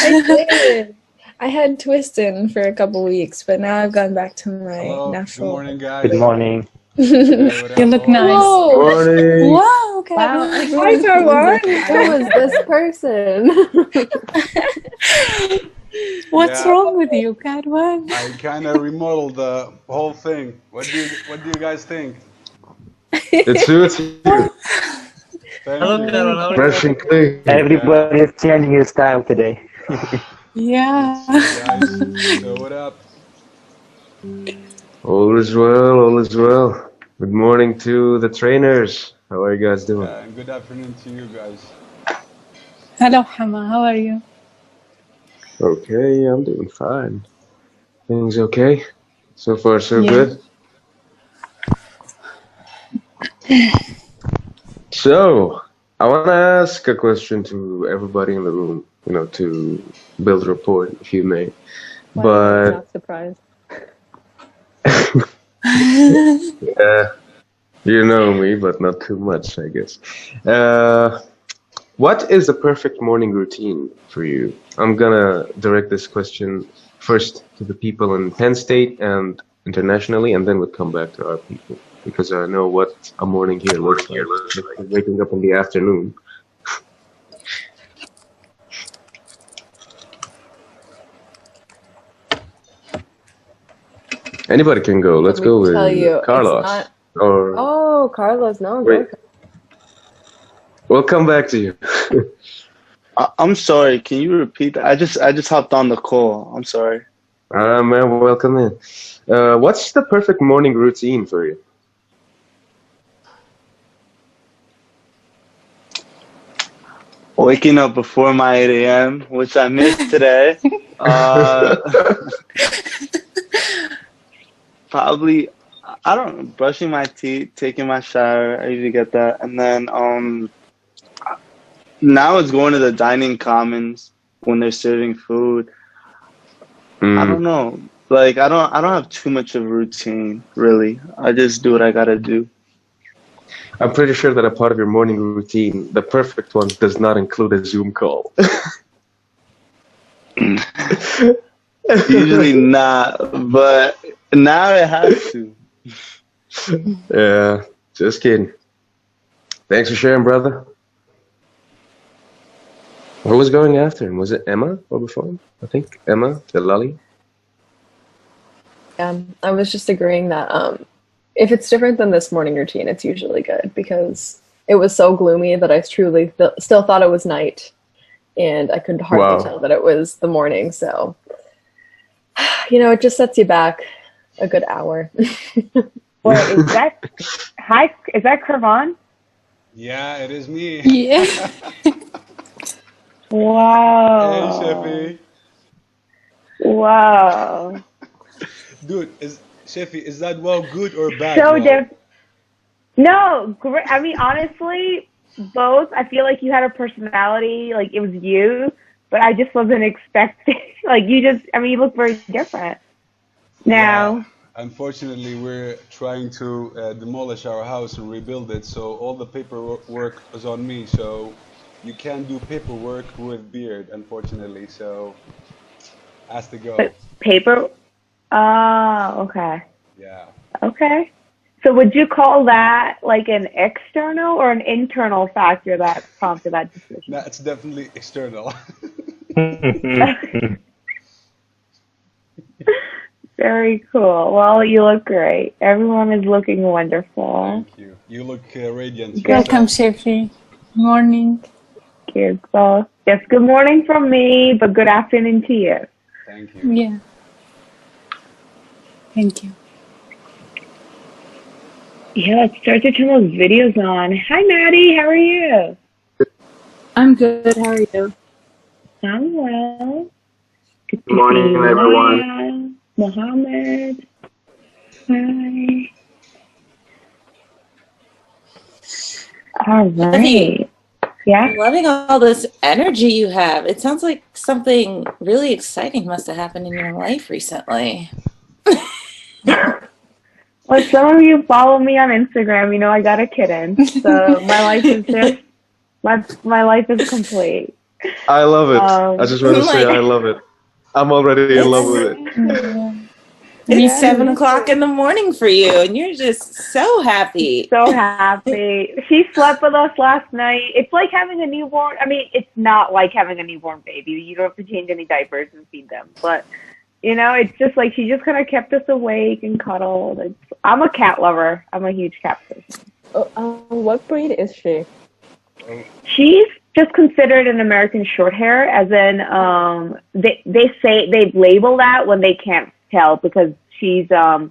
I did. I had Twistin for a couple weeks, but now I've gone back to my Hello, good natural. morning, Good guys. morning. Hey, what You up? look How are you? nice. Whoa! Morning. Wow, Wow, Kevin. Hi, everyone was like, who Taiwan! is this person? What's Yeah, wrong with you, Cadwan? I kind of remodeled the whole thing. What do you guys think? It suits you. Thank Hello, you. Carol. How are you? Fresh and clean. Yeah. Everybody is changing his style today. Let's Yeah. see, guys. So what up? All is well, all is well. Good morning to the trainers. How are you guys doing? And good afternoon to you guys. Hello, Hama. How are you? Okay, I'm doing fine. Things okay? So far, so Yeah. good. So, I want to ask a question to everybody in the room, to build rapport, if you may. Why am I But, not surprised? yeah, you know me, but not too much, I guess. Uh, What is the perfect morning routine for you? I'm gonna direct this question first to the people in Penn State and internationally, and then we'll come back to our people because I know what a morning here looks like. It's like waking up in the afternoon. Anybody can go. Let's Let me go tell with you, it's Carlos. not. Or Oh, Carlos, no, wait, go. we'll come back to you. I'm sorry. Can you repeat that? I just hopped on the call. I'm sorry. Man, welcome in. What's the perfect morning routine for you? Waking up before my 8 a.m., which I missed today. Uh, Probably I don't know, brushing my teeth, taking my shower. I usually get that, and then now it's going to the dining commons when they're serving food. I Hmm. don't know. Like I don't have too much of a routine, really. I just do what I gotta do. I'm pretty sure that a part of your morning routine, the perfect one, does not include a Zoom call. Usually not, but now it has to. Yeah, just kidding. Thanks for sharing, brother. Who was going after him? Was it Emma or before him? I think Emma, the lolly. I was just agreeing that if it's different than this morning routine, it's usually good because it was so gloomy that I truly still thought it was night, and I could hardly tell Wow. that it was the morning. So, it just sets you back a good hour. Wait, is that hi? Is that Kervon? Yeah, it is me. Yeah. Hey, Wow, Sheffy. wow. Dude, is Sheffy, is that wow good or bad So wow? diff. No, great. I mean, honestly, both. I feel like you had a personality, like it was you, but I just wasn't expecting. Like you just, I mean, you look very different Yeah, now. unfortunately, we're trying to demolish our house and rebuild it, so all the paperwork is on me. So you can't do paperwork with beard, unfortunately. So has to go. But paper. Oh, okay, Yeah, okay. So would you call that like an external or an internal factor that prompted that decision? that's definitely external. Very cool. Well, you look great. Everyone is looking wonderful. Thank you. You look radiant Good. Welcome, yourself. Shafi. Morning. Kids. So, yes, good morning from me, but good afternoon to you. Thank you. Yeah. Thank you. Yeah, let's start to turn those videos on. Hi, Maddie. How are you? I'm good. How are you? I'm well. Good Good to see morning, you, everyone. Maya, Mohammed. Hi. All Effie, right. Yeah. I'm loving all this energy you have. It sounds like something really exciting must have happened in your life recently. Well, some of you follow me on Instagram. You know I got a kitten, so my life is just my life is complete. I love it. I just want to say Like, I love it. I'm already in love with it. it's Me 7 o'clock in the morning for you, and you're just so happy. So happy. She slept with us last night. It's like having a newborn. I mean, it's not like having a newborn baby. You don't have to change any diapers and feed them. But, you know, it's just like she just kind of kept us awake and cuddled. I'm a cat lover. I'm a huge cat person. What breed is she? She's just considered an American Shorthair, as in they say they label that when they can't tell because she was a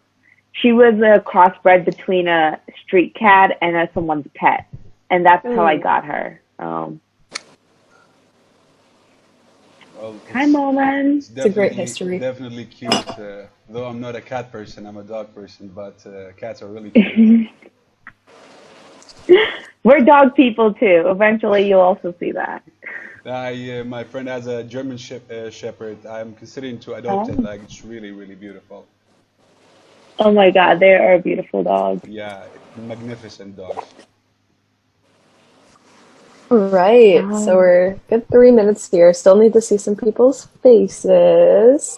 crossbred between a street cat and someone's pet, and that's how I got her. Well, Hi, Moman. it's a great history. Definitely cute. Though I'm not a cat person, I'm a dog person, but cats are really cute. We're dog people too. Eventually, you'll also see that. My friend has a German Shepherd. I'm considering to adopt it. Like, it's really, really beautiful. Oh my God, they are beautiful dogs. Yeah, magnificent dogs. All right, so we're good 3 minutes here. Still need to see some people's faces.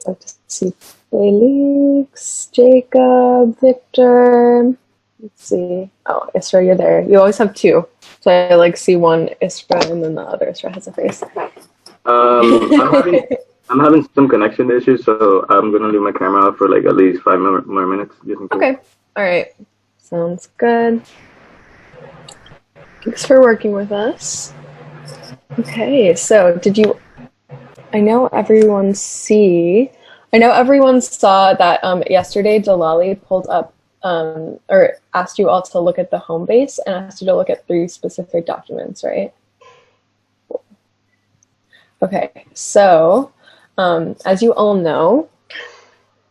I'd like to see Felix, Jacob, Victor. Let's see. Oh, Isra, you're there. You always have two. So I like see one Isra and then the other Isra has a face. I'm having some connection issues, so I'm gonna leave my camera off for like at least 5 more minutes. Just in case. Okay. All right. Sounds good. Thanks for working with us. Okay, so I know everyone saw that yesterday Delali pulled up or asked you all to look at the home base and asked you to look at 3 specific documents, right? Okay, so as you all know,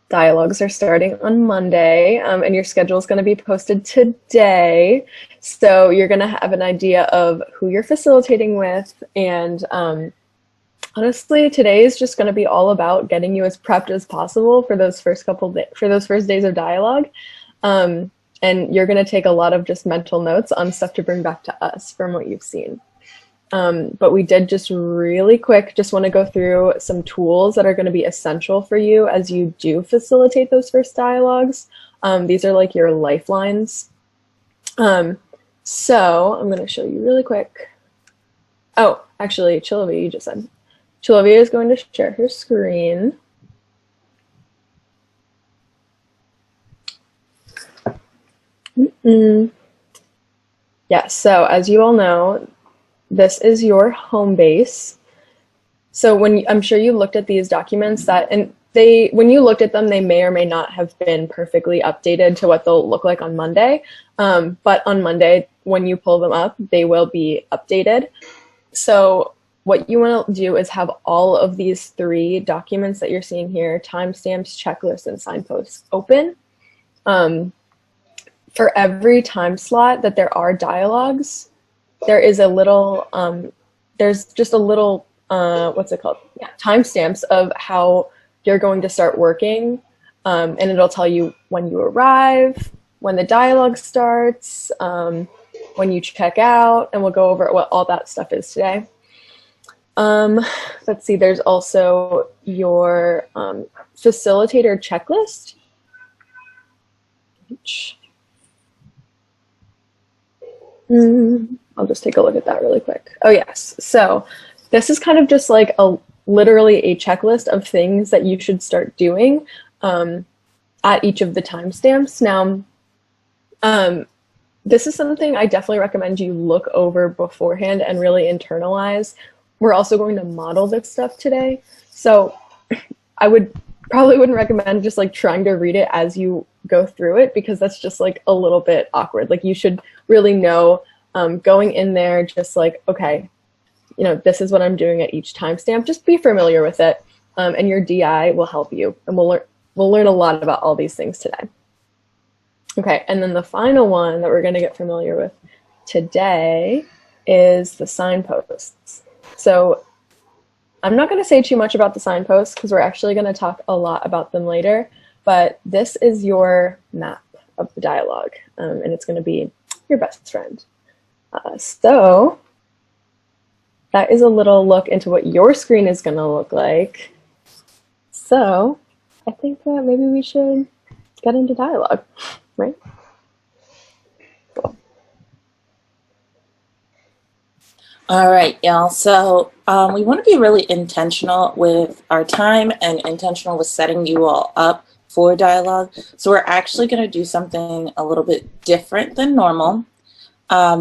dialogues are starting on Monday, and your schedule is going to be posted today. So you're going to have an idea of who you're facilitating with, and honestly, today is just going to be all about getting you as prepped as possible for those first days of dialogue. And you're going to take a lot of just mental notes on stuff to bring back to us from what you've seen. But we did just really quick, just want to go through some tools that are going to be essential for you as you do facilitate those first dialogues. These are like your lifelines. So I'm going to show you really quick. Oh, actually, Chilavia, you just said. Chilavia is going to share her screen. Yeah, so as you all know, this is your home base. So I'm sure you looked at these documents when you looked at them, they may or may not have been perfectly updated to what they'll look like on Monday. But on Monday, when you pull them up, they will be updated. So what you want to do is have all of these 3 documents that you're seeing here, timestamps, checklists, and signposts, open. For every time slot that there are dialogues, there is a little, there's just a little, what's it called? Yeah, timestamps of how you're going to start working. And it'll tell you when you arrive, when the dialogue starts, when you check out, and we'll go over what all that stuff is today. Let's see, there's also your facilitator checklist. I'll just take a look at that really quick. Oh yes, so this is kind of just like literally a checklist of things that you should start doing at each of the timestamps. Now, this is something I definitely recommend you look over beforehand and really internalize. We're also going to model this stuff today, so I probably wouldn't recommend just like trying to read it as you go through it, because that's just like a little bit awkward. Like, you should really know going in there, just like, okay, you know, this is what I'm doing at each timestamp. Just be familiar with it, and your DI will help you, and we'll learn a lot about all these things today. Okay, and then the final one that we're going to get familiar with today is the signposts. So I'm not going to say too much about the signposts because we're actually going to talk a lot about them later, but this is your map of the dialogue, and it's going to be your best friend. So that is a little look into what your screen is going to look like. So I think that maybe we should get into dialogue, right? Cool. All right, y'all. So we want to be really intentional with our time and intentional with setting you all up for dialogue. So we're actually going to do something a little bit different than normal.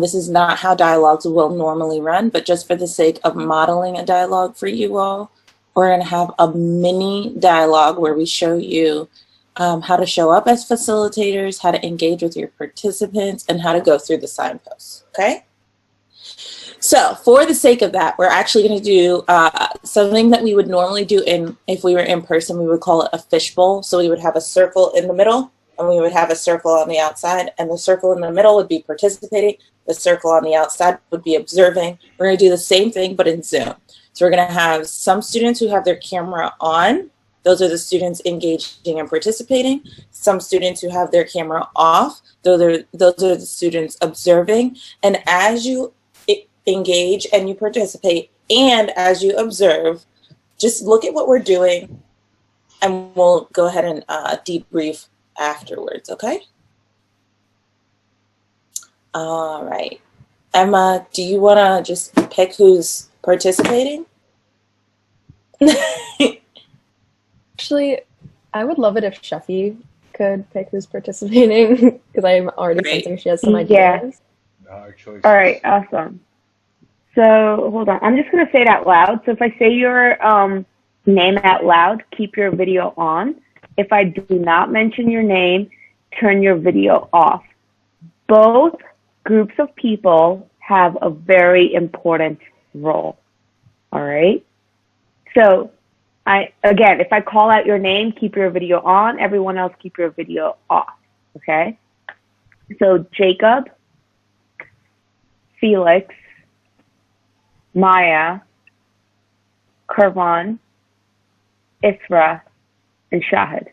This is not how dialogues will normally run, but just for the sake of modeling a dialogue for you all, we're going to have a mini dialogue where we show you how to show up as facilitators, how to engage with your participants, and how to go through the signposts, okay? So for the sake of that, we're actually going to do something that we would normally do if we were in person. We would call it a fishbowl. So we would have a circle in the middle, and we would have a circle on the outside, and the circle in the middle would be participating. The circle on the outside would be observing. We're going to do the same thing, but in Zoom. So we're going to have some students who have their camera on. Those are the students engaging and participating. Some students who have their camera off. Those are the students observing. And as you engage and you participate, and as you observe, just look at what we're doing, and we'll go ahead and debrief afterwards, okay? All right. Emma, do you want to just pick who's participating? Actually, I would love it if Sheffy could pick who's participating, because I'm already sensing she has some ideas. Actually, All right, awesome. So hold on, I'm just gonna say it out loud. So if I say your name out loud, keep your video on. If I do not mention your name, turn your video off. Both groups of people have a very important role. All right. So again, if I call out your name, keep your video on. Everyone else, keep your video off. Okay. So Jacob, Felix, Maya, Kurvan, Isra, and Shahid.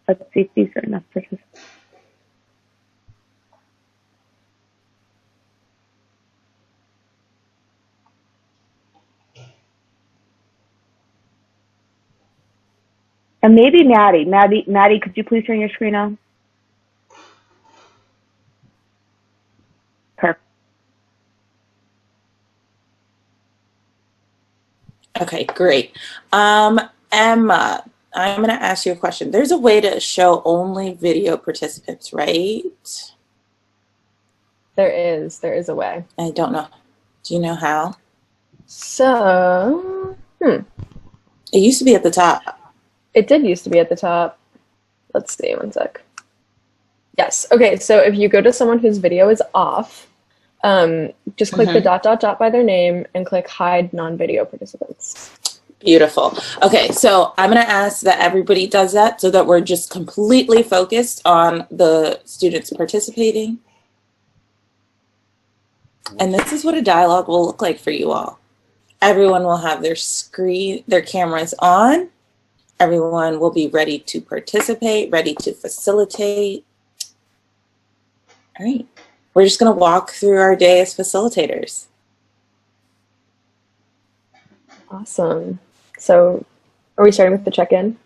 Let's see if these are enough participants. And maybe Maddie. Maddie, could you please turn your screen on? Perfect. Okay, great. Emma, I'm going to ask you a question. There's a way to show only video participants, right? There is a way. I don't know. Do you know how? So, It used to be at the top. It did used to be at the top. Let's see, one sec. Yes, okay, so if you go to someone whose video is off, just click the ... by their name and click hide non-video participants. Beautiful. Okay, so I'm going to ask that everybody does that so that we're just completely focused on the students participating. And this is what a dialogue will look like for you all. Everyone will have their cameras on. Everyone will be ready to participate, ready to facilitate. All right. We're just going to walk through our day as facilitators. Awesome. So are we starting with the check-in?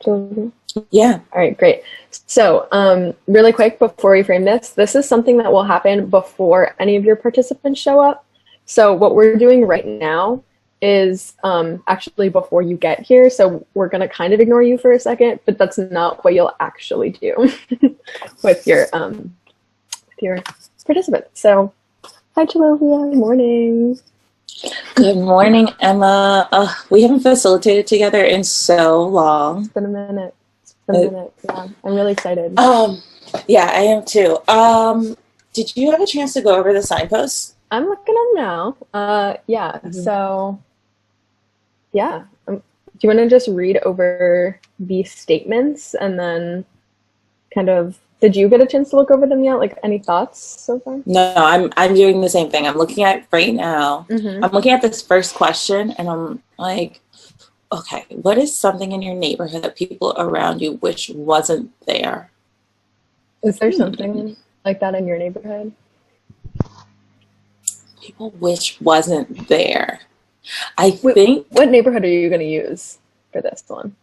Yeah. All right, great. So really quick before we frame this is something that will happen before any of your participants show up. So what we're doing right now is actually before you get here. So we're going to kind of ignore you for a second, but that's not what you'll actually do with your participants. So hi, Chalovia. Good morning. Good morning, Emma. We haven't facilitated together in so long. It's been a minute. Yeah, I'm really excited. Yeah, I am too. Did you have a chance to go over the signposts? I'm looking at them now. Yeah. So, yeah. Do you want to just read over these statements and then kind of? Did you get a chance to look over them yet? Like, any thoughts so far? No, I'm doing the same thing. I'm looking at it right now. I'm looking at this first question, and I'm like, okay, what is something in your neighborhood that people around you wish wasn't there? Is there something like that in your neighborhood? People wish wasn't there. I Wait, think what neighborhood are you going to use for this one?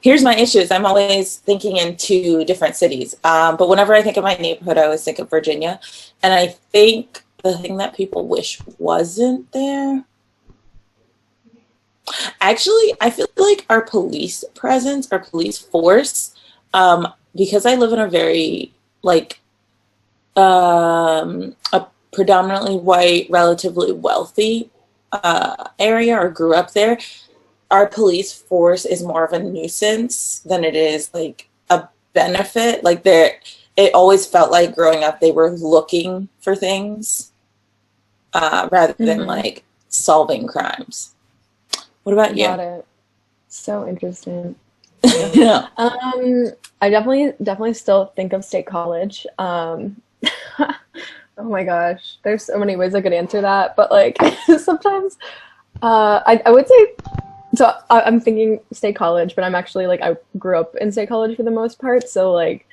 here's my issue is I'm always thinking in two different cities. But whenever I think of my neighborhood, I always think of Virginia. And I think the thing that people wish wasn't there. Actually, I feel like our police presence, our police force, because I live in a very a predominantly white, relatively wealthy area, or grew up there. Our police force is more of a nuisance than it is like a benefit. Like it always felt like growing up they were looking for things rather than like solving crimes. What about you? Got it. So interesting. Yeah. I definitely still think of State College. Oh my gosh, there's so many ways I could answer that, but like sometimes I would say so. I'm thinking State College, but I'm actually like I grew up in State College for the most part, so like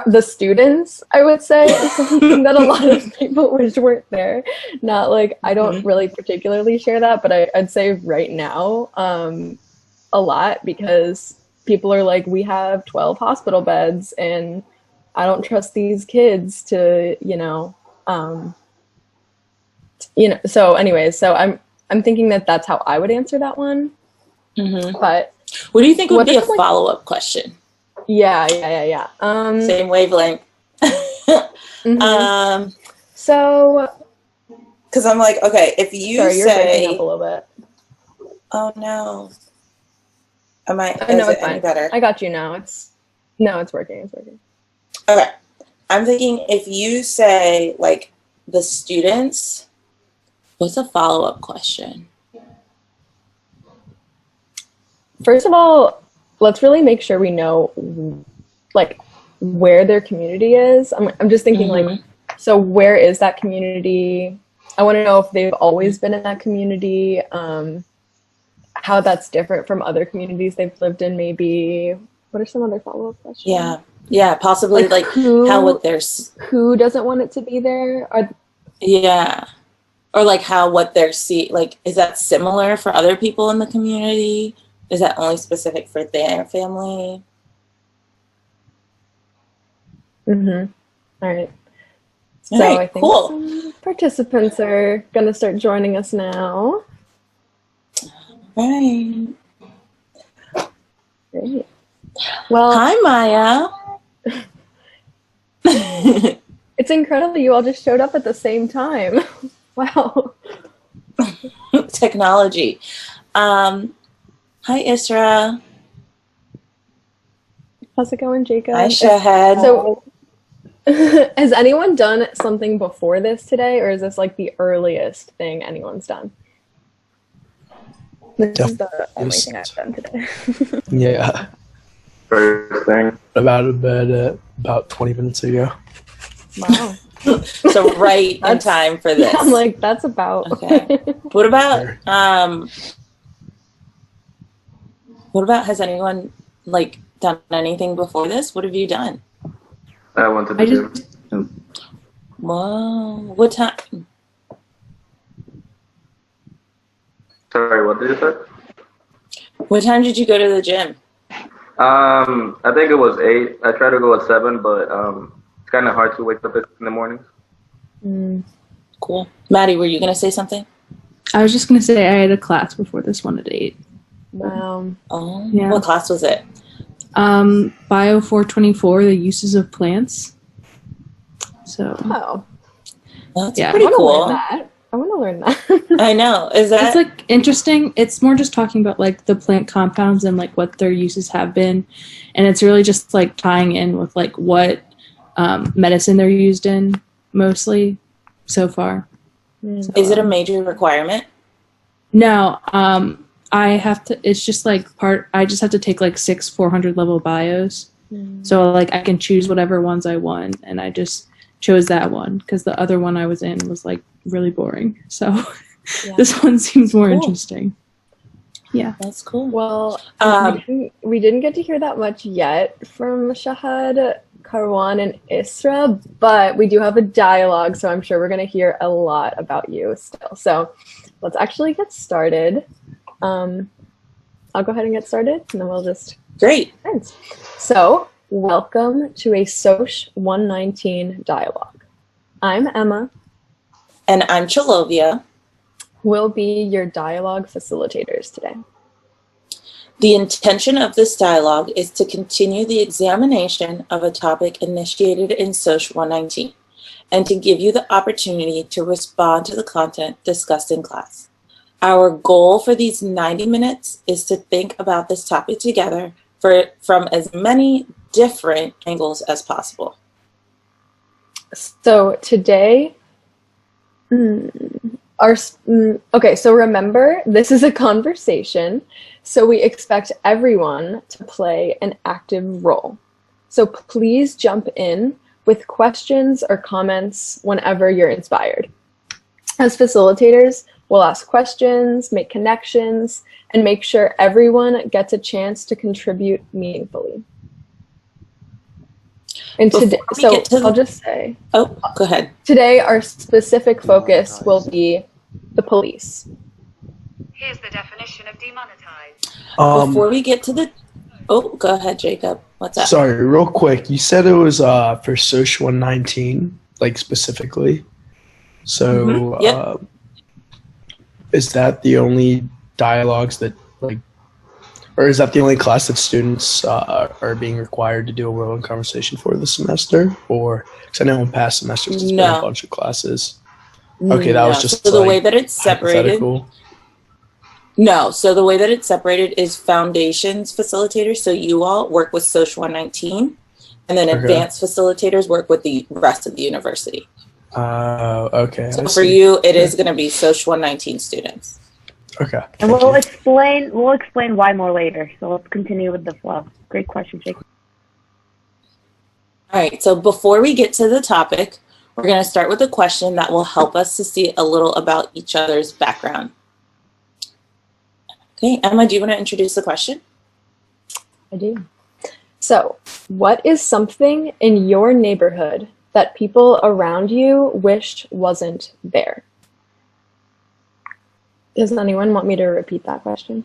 the students, I would say, is something that a lot of people wish weren't there. Not like I don't really particularly share that, but I'd say right now a lot, because people are like, we have 12 hospital beds and I don't trust these kids to, so anyways, so I'm thinking that that's how I would answer that one. But what do you think would be a follow-up question? Yeah. Same wavelength. So, because I'm like, okay, if you sorry, you're say, breaking up a little bit. Oh no. Am I? No, is it's it any fine. better? I got you now. It's working. It's working. Okay. I'm thinking if you say like the students, what's a follow-up question? First of all, let's really make sure we know like where their community is. I'm just thinking like, so where is that community? I want to know if they've always been in that community, how that's different from other communities they've lived in maybe. What are some other follow-up questions? Yeah, possibly like how would who doesn't want it to be there? Or like what they're like, is that similar for other people in the community? Is that only specific for their family? All right. So right, I think cool. some participants are going to start joining us now. Right. Great. Well, hi, Maya. It's incredible you all just showed up at the same time. Wow. Technology. Hi, Isra. How's it going, Jacob? Hi, Shahad. So, has anyone done something before this today, or is this like the earliest thing anyone's done? This is the only thing I've done today. Yeah. First thing. About 20 minutes ago. Wow. So right in time for this. I'm like, that's about. Okay. What about has anyone like done anything before this? What have you done? I went to the gym. Whoa. What time? Sorry, what did you say? What time did you go to the gym? I think it was 8. I tried to go at 7, but it's kind of hard to wake up in the mornings. Cool. Maddie, were you going to say something? I was just going to say I had a class before this one at 8. Wow. Oh, yeah. What class was it? Bio 424, the uses of plants. So. Oh. Well, that's pretty cool. I want to learn that. I know. Is that? It's like interesting. It's more just talking about like the plant compounds and like what their uses have been. And it's really just like tying in with like what medicine they're used in mostly so far. So, is it a major requirement? No. I have to, it's just like I just have to take like 6 400 level bios. So like I can choose whatever ones I want, and I just chose that one because the other one I was in was like really boring. So this one seems more interesting. Yeah. That's cool. Well, Um, we didn't get to hear that much yet from Shahad, Karwan, and Isra, but we do have a dialogue, so I'm sure we're going to hear a lot about you still. So let's actually get started. I'll go ahead and get started, and then we'll just Great. friends. So welcome to a SOCH 119 dialogue. I'm Emma. And I'm Chalovia. We'll be your dialogue facilitators today. The intention of this dialogue is to continue the examination of a topic initiated in SOCH 119 and to give you the opportunity to respond to the content discussed in class. Our goal for these 90 minutes is to think about this topic together from as many different angles as possible. So today, okay, so remember, this is a conversation, so we expect everyone to play an active role. So please jump in with questions or comments whenever you're inspired. As facilitators, we'll ask questions, make connections, and make sure everyone gets a chance to contribute meaningfully. And today, I'll just say. Oh, go ahead. Today, our specific focus will be the police. Here's the definition of demonetized. Before we get to the... Oh, go ahead, Jacob. What's up? Sorry, real quick. You said it was for SOCH 119, like specifically. So Yep. Is that the only dialogues that, like, or is that the only class that students are being required to do a role in conversation for this semester? Or, because I know in past semesters there's been a bunch of classes. Okay, that was just so the way that it's separated. No, so the way that it's separated is foundations facilitators. So you all work with SOCH 119, and then advanced facilitators work with the rest of the university. Okay. So for you, it is going to be SOCH 119 students. Okay. And we'll explain why more later. So let's continue with the flow. Great question, Jake. All right, so before we get to the topic, we're going to start with a question that will help us to see a little about each other's background. Okay, Emma, do you want to introduce the question? I do. So, what is something in your neighborhood that people around you wished wasn't there? Does anyone want me to repeat that question?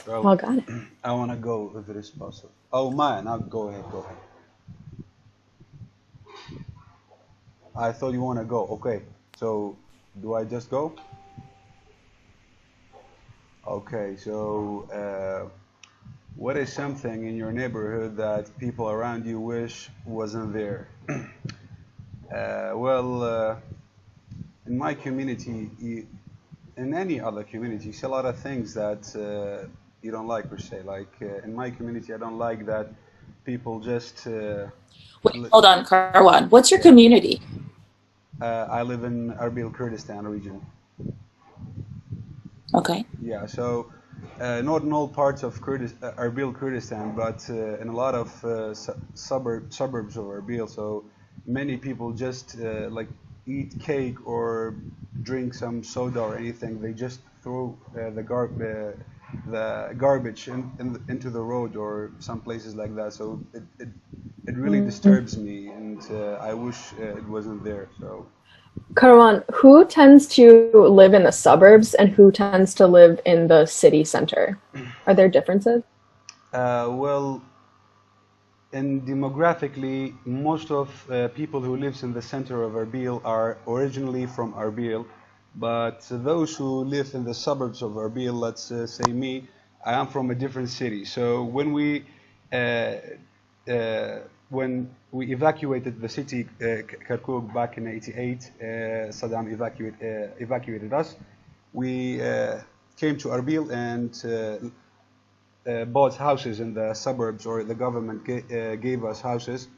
Well, got it. I want to go if it is possible. Oh, mine. I'll go ahead. I thought you want to go. Okay. So, do I just go? Okay. So, what is something in your neighborhood that people around you wish wasn't there? In my community, in any other community, you see a lot of things that you don't like, per se. Like in my community, I don't like that people just. Wait, hold on, Karwan. What's your community? I live in Erbil, Kurdistan region. Okay. Yeah, so not in all parts of Erbil, Kurdistan, but in a lot of suburbs of Erbil. So many people just like eat cake or drink some soda or anything. They just throw the garbage into the road or some places like that. So it really disturbs me, and I wish it wasn't there. So. Karwan, who tends to live in the suburbs and who tends to live in the city center? Are there differences? Well, demographically, most of people who lives in the center of Erbil are originally from Erbil, but those who live in the suburbs of Erbil, let's say me, I am from a different city. So when we evacuated the city Kirkuk back in '88, Saddam evacuated us. We came to Erbil and bought houses in the suburbs, or the government gave us houses.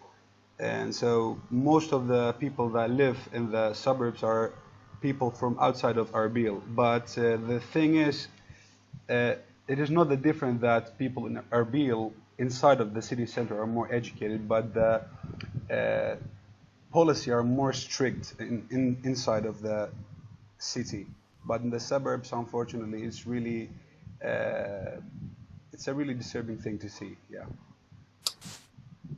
And so most of the people that live in the suburbs are people from outside of Erbil. But the thing is, it is not the difference that people in Erbil inside of the city center are more educated, but the policy are more strict inside of the city. But in the suburbs, unfortunately, it's a really disturbing thing to see. Yeah.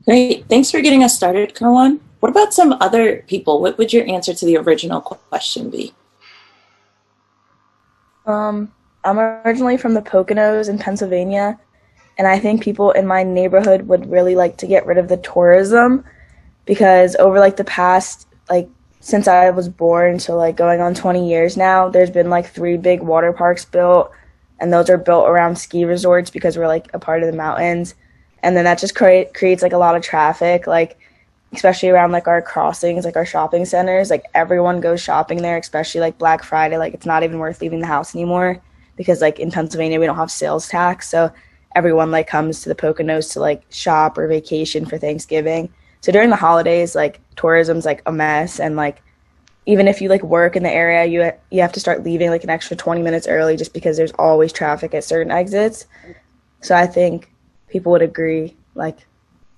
Great. Thanks for getting us started, Karan. What about some other people? What would your answer to the original question be? I'm originally from the Poconos in Pennsylvania, and I think people in my neighborhood would really like to get rid of the tourism because over like the past like since I was born, so like going on 20 years now, there's been like 3 big water parks built, and those are built around ski resorts because we're like a part of the mountains, and then that just creates like a lot of traffic, like especially around like our crossings, like our shopping centers, like everyone goes shopping there, especially like Black Friday. Like it's not even worth leaving the house anymore because like in Pennsylvania we don't have sales tax, so everyone like comes to the Poconos to like shop or vacation for Thanksgiving. So during the holidays, like tourism's like a mess, and like even if you like work in the area, you have to start leaving like an extra 20 minutes early just because there's always traffic at certain exits. So I think people would agree, like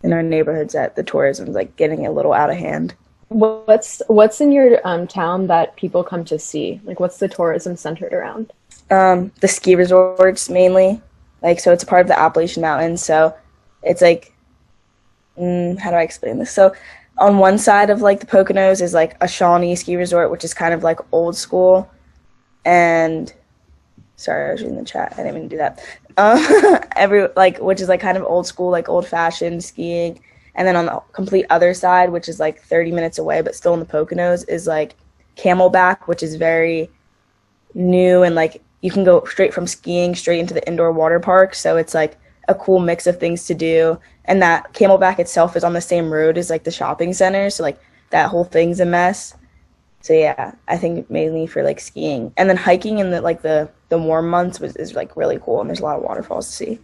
in our neighborhoods, that the tourism's like getting a little out of hand. What's in your town that people come to see? Like, what's the tourism centered around? The ski resorts mainly, like so it's a part of the Appalachian Mountains. So it's like, how do I explain this? So on one side of like the Poconos is like a Shawnee ski resort, which is kind of like old school, and sorry, I was reading the chat. I didn't mean to do that. Which is like kind of old school, like old fashioned skiing. And then on the complete other side, which is like 30 minutes away, but still in the Poconos, is like Camelback, which is very new, and like you can go straight from skiing straight into the indoor water park. So it's like a cool mix of things to do. And that Camelback itself is on the same road as like the shopping center. So like that whole thing's a mess. So yeah, I think mainly for like skiing, and then hiking in the warm months is like really cool, and there's a lot of waterfalls to see.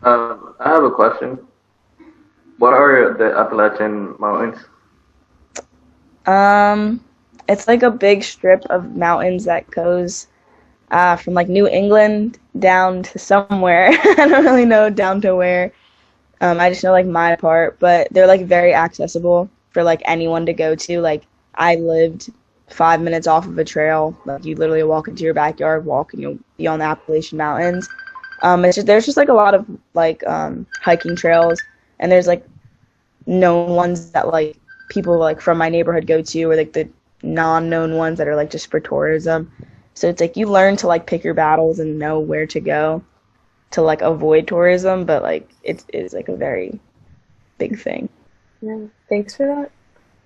I have a question. What are the Appalachian Mountains? It's like a big strip of mountains that goes from like New England down to somewhere. I don't really know down to where. I just know like my part, but they're like very accessible for like anyone to go to. Like I lived 5 minutes off of a trail. Like you literally walk into your backyard, walk, and you'll be on the Appalachian Mountains. There's just like a lot of like hiking trails, and there's like known ones that like people like from my neighborhood go to, or like the non-known ones that are like just for tourism. So it's like you learn to like pick your battles and know where to go to like avoid tourism, but like it's like a very big thing. Yeah, thanks for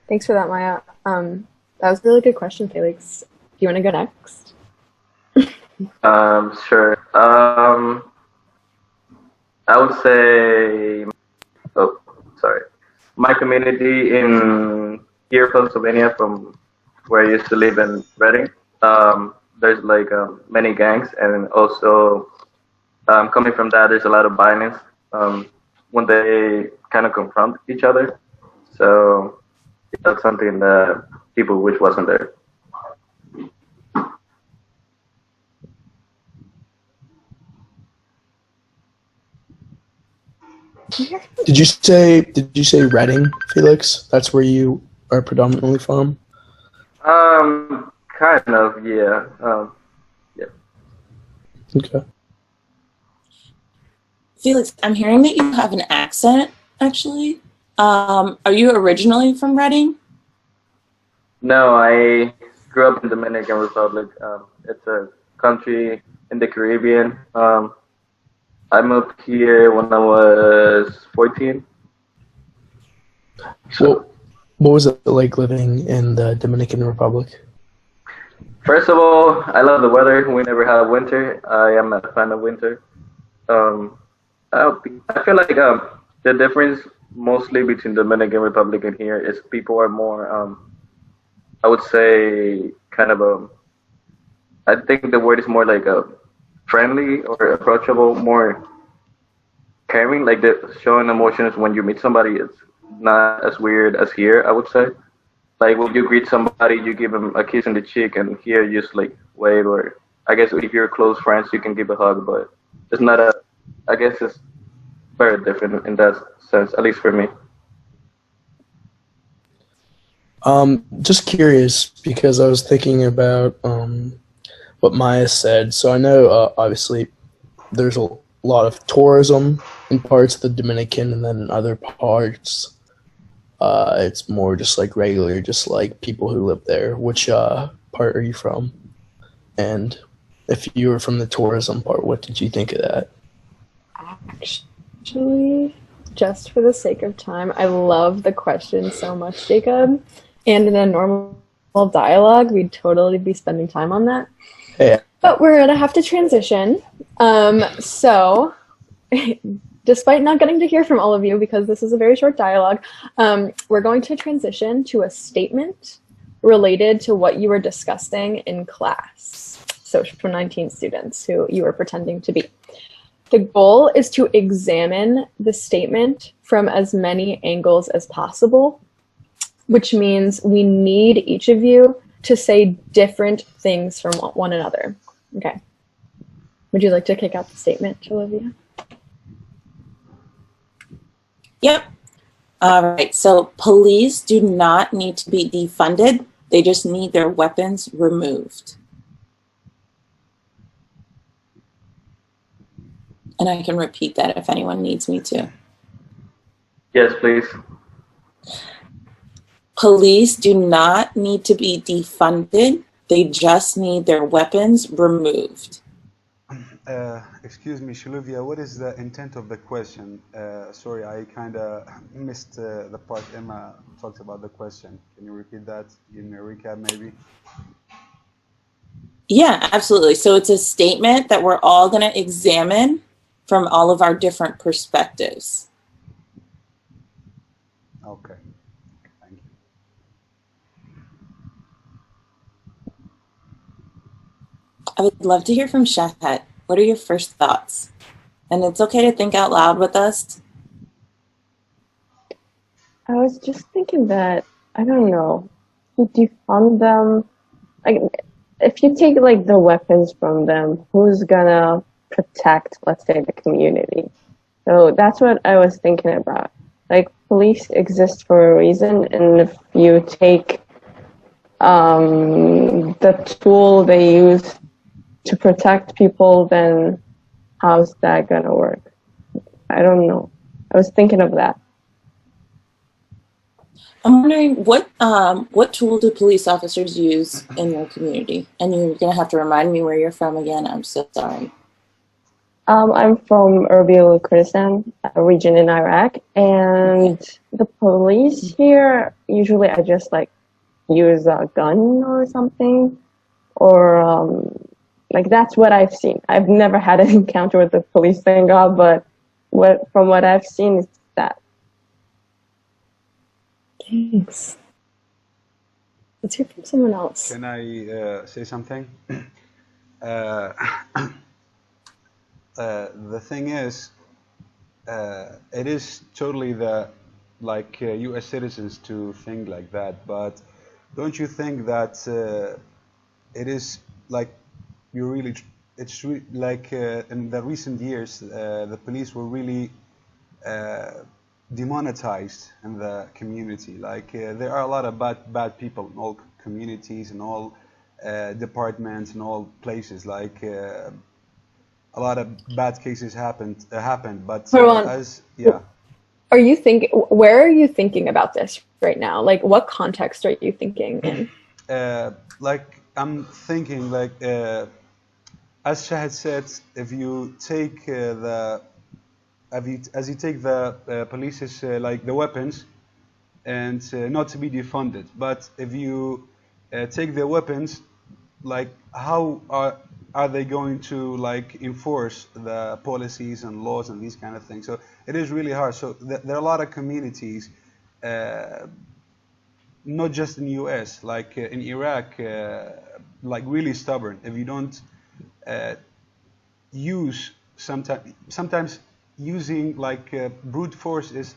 that, Maya. That was a really good question, Felix. Do you want to go next? Sure. I would say, oh, sorry. My community in here, Pennsylvania, from where I used to live in Reading, there's like many gangs, and also coming from that, there's a lot of violence when they kind of confront each other. So that's something that people wish wasn't there. Did you say Reading, Felix? That's where you are predominantly from? Kind of, yeah. Yeah. Okay. Felix, I'm hearing that you have an accent, actually. Are you originally from Reading? No, I grew up in Dominican Republic. It's a country in the Caribbean. I moved here when I was 14. So, what was it like living in the Dominican Republic? First of all, I love the weather. We never have winter. I am a fan of winter. I feel like the difference mostly between Dominican Republic and here is people are more, I would say, kind of I think the word is more like friendly or approachable, more caring. Like showing emotions when you meet somebody, it's not as weird as here, I would say. Like when you greet somebody, you give them a kiss on the cheek, and here you just like wave, or I guess if you're close friends, you can give a hug, but it's not I guess it's very different in that sense, at least for me. Just curious because I was thinking about what Maya said. So I know obviously there's a lot of tourism in parts of the Dominican, and then in other parts, it's more just like regular, just like people who live there. Which part are you from? And if you were from the tourism part, what did you think of that? Actually, just for the sake of time, I love the question so much, Jacob. And in a normal dialogue, we'd totally be spending time on that. Yeah. But we're gonna have to transition. So, despite not getting to hear from all of you because this is a very short dialogue, we're going to transition to a statement related to what you were discussing in class. Social 19 students who you were pretending to be. The goal is to examine the statement from as many angles as possible, which means we need each of you to say different things from one another. Okay. Would you like to kick out the statement, Olivia? Yep. All right. So police do not need to be defunded. They just need their weapons removed. And I can repeat that if anyone needs me to. Yes, please. Police do not need to be defunded. They just need their weapons removed. Excuse me, Shiluvia, what is the intent of the question? Sorry, I kind of missed the part Emma talked about the question. Can you repeat that in a recap, maybe? Yeah, absolutely. So it's a statement that we're all going to examine from all of our different perspectives. Okay. Thank you. I would love to hear from Shafat. What are your first thoughts? And it's okay to think out loud with us. I was just thinking that, I don't know, to defund them, like, if you take like the weapons from them, who's gonna protect, let's say, the community? So that's what I was thinking about. Like, police exist for a reason, and if you take the tool they use to protect people, then how's that gonna work? I don't know. I was thinking of that. I'm wondering what tool do police officers use in your community? And you're gonna have to remind me where you're from again. I'm so sorry. I'm from Erbil, Kurdistan, a region in Iraq, and the police here, usually I just like use a gun or something, or like that's what I've seen. I've never had an encounter with the police, thank God, but from what I've seen is that. Thanks. Let's hear from someone else. Can I say something? The thing is, it is totally the U.S. citizens to think like that, but don't you think that it is like you really? It's like in the recent years, the police were really demonetized in the community. Like there are a lot of bad people in all communities and all departments and all places. Like a lot of bad cases happened, but yeah. Where are you thinking about this right now? Like, what context are you thinking in? Like I'm thinking, like as Shahid said, if you take as you take the police's like the weapons, and not to be defunded, but if you take their weapons, like how are they going to like enforce the policies and laws and these kind of things? So it is really hard. So there are a lot of communities, not just in the US, like in Iraq, like really stubborn. If you don't use sometimes using like brute force is,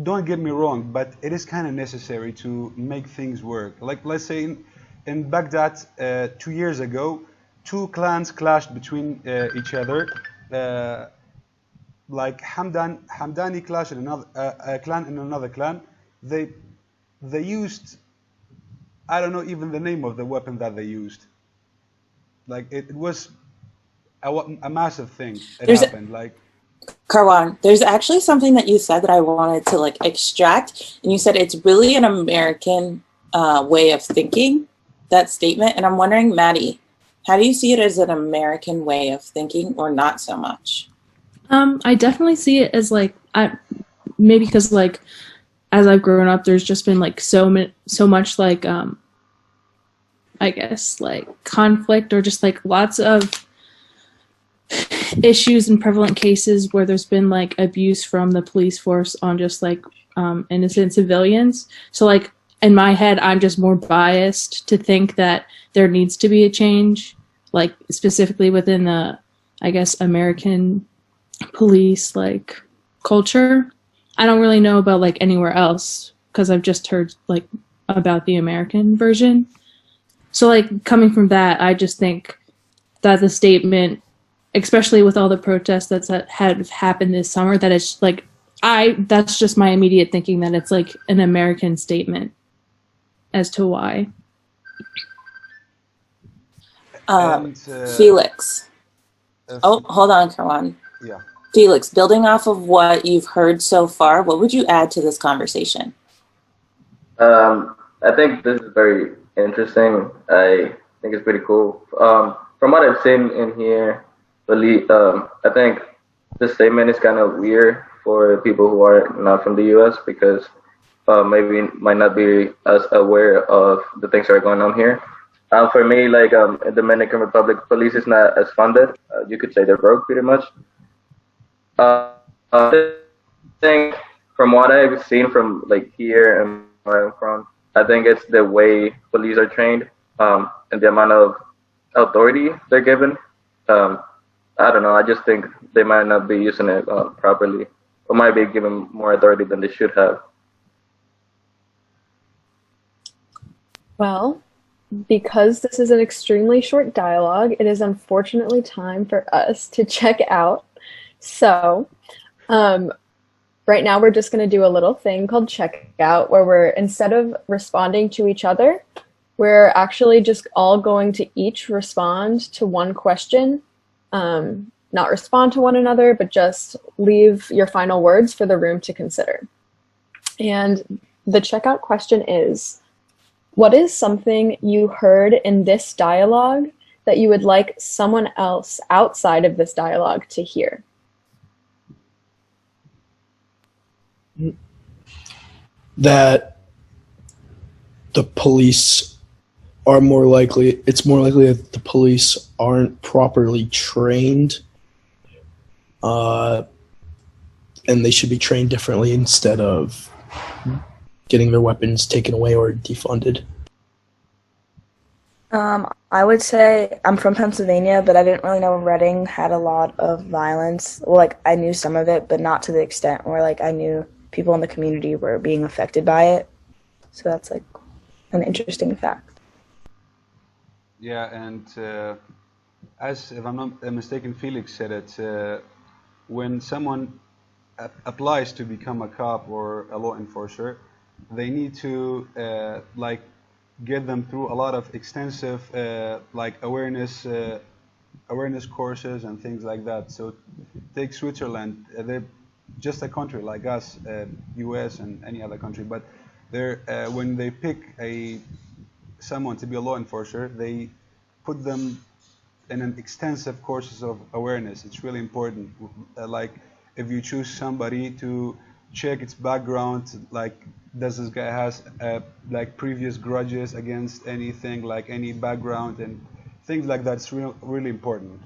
don't get me wrong, but it is kind of necessary to make things work. Like let's say in Baghdad 2 years ago, two clans clashed between each other. Like Hamdani clashed in another clan in another clan. They they used, I don't know even the name of the weapon that they used. Like it was a massive thing. It There's happened. Like Karwan, there's actually something that you said that I wanted to like extract, and you said it's really an American way of thinking, that statement. And I'm wondering, Maddie, how do you see it as an American way of thinking, or not so much? I definitely see it as like maybe because like as I've grown up, there's just been like so much like I guess like conflict or just like lots of issues and prevalent cases where there's been like abuse from the police force on just like innocent civilians. So like in my head, I'm just more biased to think that there needs to be a change, like specifically within the, I guess, American police like culture. I don't really know about like anywhere else because I've just heard like about the American version. So like coming from that, I just think that the statement, especially with all the protests that have happened this summer, that it's like that's just my immediate thinking that it's like an American statement as to why. Felix. Oh, hold on, Karwan. Yeah. Felix, building off of what you've heard so far, what would you add to this conversation? I think this is very interesting. I think it's pretty cool. From what I've seen in here, I think the statement is kind of weird for people who are not from the U.S. because maybe might not be as aware of the things that are going on here. For me, like in Dominican Republic, police is not as funded. You could say they're broke pretty much. I think from what I've seen from like here and where I'm from, I think it's the way police are trained and the amount of authority they're given. I don't know. I just think they might not be using it properly, or might be given more authority than they should have. Well, because this is an extremely short dialogue, it is unfortunately time for us to check out. So, right now we're just going to do a little thing called checkout where we're, instead of responding to each other, we're actually just all going to each respond to one question. Not respond to one another, but just leave your final words for the room to consider. And the checkout question is, what is something you heard in this dialogue that you would like someone else outside of this dialogue to hear? That the police are more likely, it's more likely that the police aren't properly trained, and they should be trained differently instead of getting their weapons taken away or defunded. I would say I'm from Pennsylvania, but I didn't really know Reading had a lot of violence. Well, like I knew some of it, but not to the extent where like I knew people in the community were being affected by it. So that's like an interesting fact. Yeah, and as if I'm not mistaken, Felix said it. When someone applies to become a cop or a law enforcer, they need to like get them through a lot of extensive like awareness courses and things like that. So take Switzerland. They're just a country like us, U.S. and any other country, but they're when they pick someone to be a law enforcer, they put them in an extensive courses of awareness. It's really important. Like if you choose somebody, to check its background, like does this guy has like previous grudges against anything, like any background and things like that. It's really important.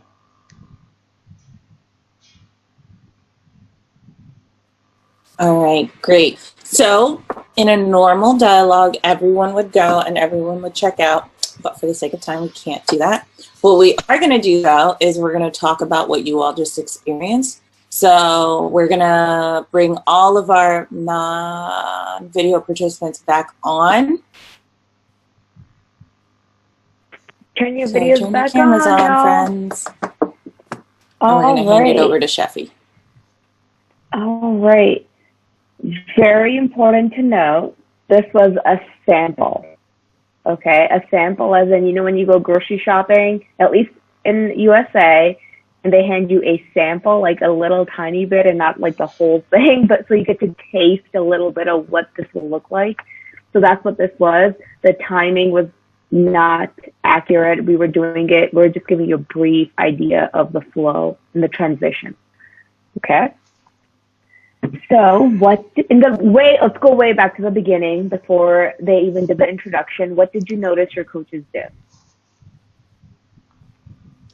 All right, great. So in a normal dialogue, everyone would go and everyone would check out, but for the sake of time, we can't do that. What we are going to do, though, is we're going to talk about what you all just experienced. So we're going to bring all of our non-video participants back on. Turn your So videos turn back your cameras on, y'all. friends. And All we're going to hand it right. over to Sheffy. All right. Very important to note this was a sample. Okay, a sample as in, you know, when you go grocery shopping, at least in USA, and they hand you a sample, like a little tiny bit and not like the whole thing, but so you get to taste a little bit of what this will look like. So that's what this was. The timing was not accurate. We were doing it. We are just giving you a brief idea of the flow and the transition. Okay. So let's go way back to the beginning before they even did the introduction. What did you notice your coaches do?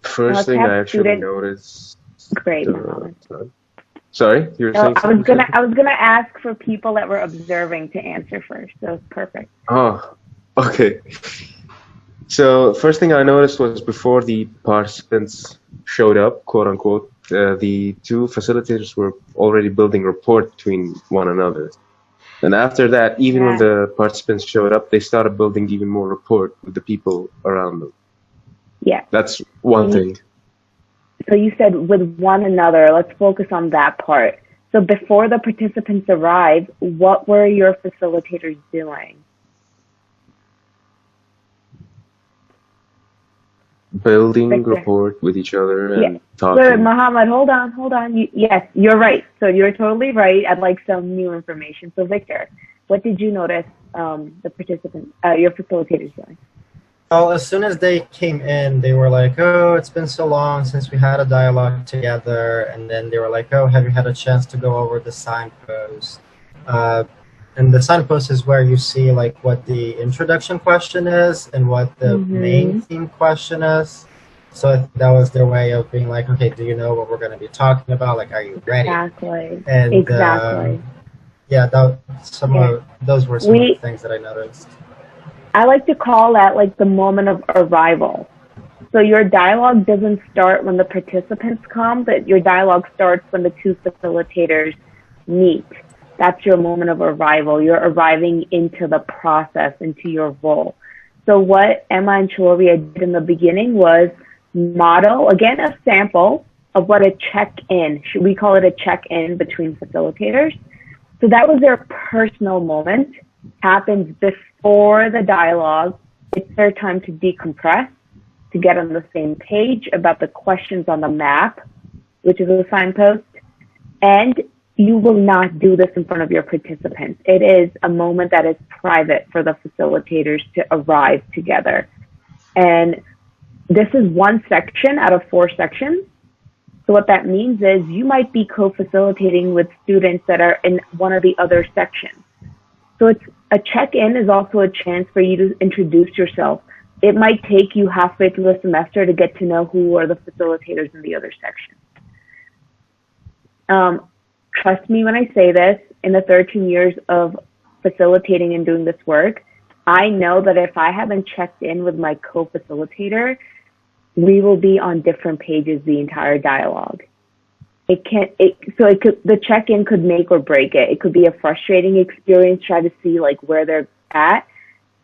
First thing I actually noticed. Great. Sorry, you were saying something? I was gonna ask for people that were observing to answer first. So it's perfect. Oh, okay. So first thing I noticed was before the participants showed up, quote unquote, the two facilitators were already building rapport between one another. And after that, even when the participants showed up, they started building even more rapport with the people around them. Yeah. That's one thing. So you said with one another. Let's focus on that part. So before the participants arrived, what were your facilitators doing? Building rapport with each other and talking. Wait, Muhammad, hold on. Yes, you're right. So you're totally right. I'd like some new information. So Victor, what did you notice the participants, your facilitators doing? Well, as soon as they came in, they were like, oh, it's been so long since we had a dialogue together. And then they were like, oh, have you had a chance to go over the signpost? And the signpost is where you see like what the introduction question is and what the main theme question is. So that was their way of being like, okay, do you know what we're going to be talking about? Like, are you ready? Exactly. And, exactly. Yeah, those were some of the things that I noticed. I like to call that like the moment of arrival. So your dialogue doesn't start when the participants come, but your dialogue starts when the two facilitators meet. That's your moment of arrival. You're arriving into the process, into your role. So what Emma and Chloria did in the beginning was model, again, a sample of what a check-in, we call it a check-in between facilitators. So that was their personal moment, happens before the dialogue. It's their time to decompress, to get on the same page about the questions on the map, which is a signpost, and you will not do this in front of your participants. It is a moment that is private for the facilitators to arrive together. And this is one section out of 4 sections. So what that means is you might be co-facilitating with students that are in one of the other sections. So it's a check-in is also a chance for you to introduce yourself. It might take you halfway through the semester to get to know who are the facilitators in the other section. Trust me when I say this, in the 13 years of facilitating and doing this work, I know that if I haven't checked in with my co-facilitator, we will be on different pages the entire dialogue. The check-in could make or break it. It could be a frustrating experience, try to see like where they're at.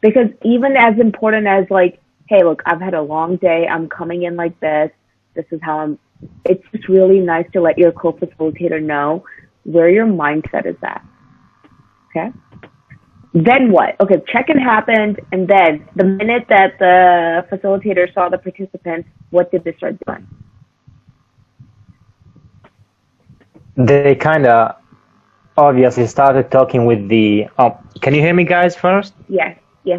Because even as important as like, hey, look, I've had a long day, I'm coming in like this is how it's just really nice to let your co-facilitator know where your mindset is at. Okay? Then what? Okay, check-in happened, and then the minute that the facilitator saw the participants, what did they start doing? They kind of obviously started talking with the... can you hear me guys first? Yes,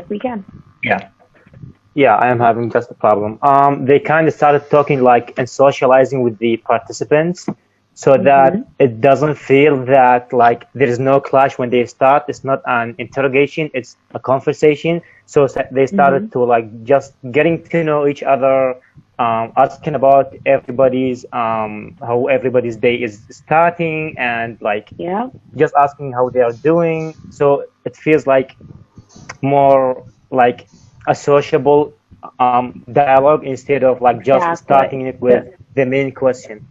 we can. Yeah, I am having just a problem. They kind of started talking like and socializing with the participants so that it doesn't feel that like there is no clash when they start. It's not an interrogation, it's a conversation. So they started to like just getting to know each other, asking about everybody's, how everybody's day is starting and like just asking how they are doing. So it feels like more like a sociable dialogue instead of like just starting it with the main question.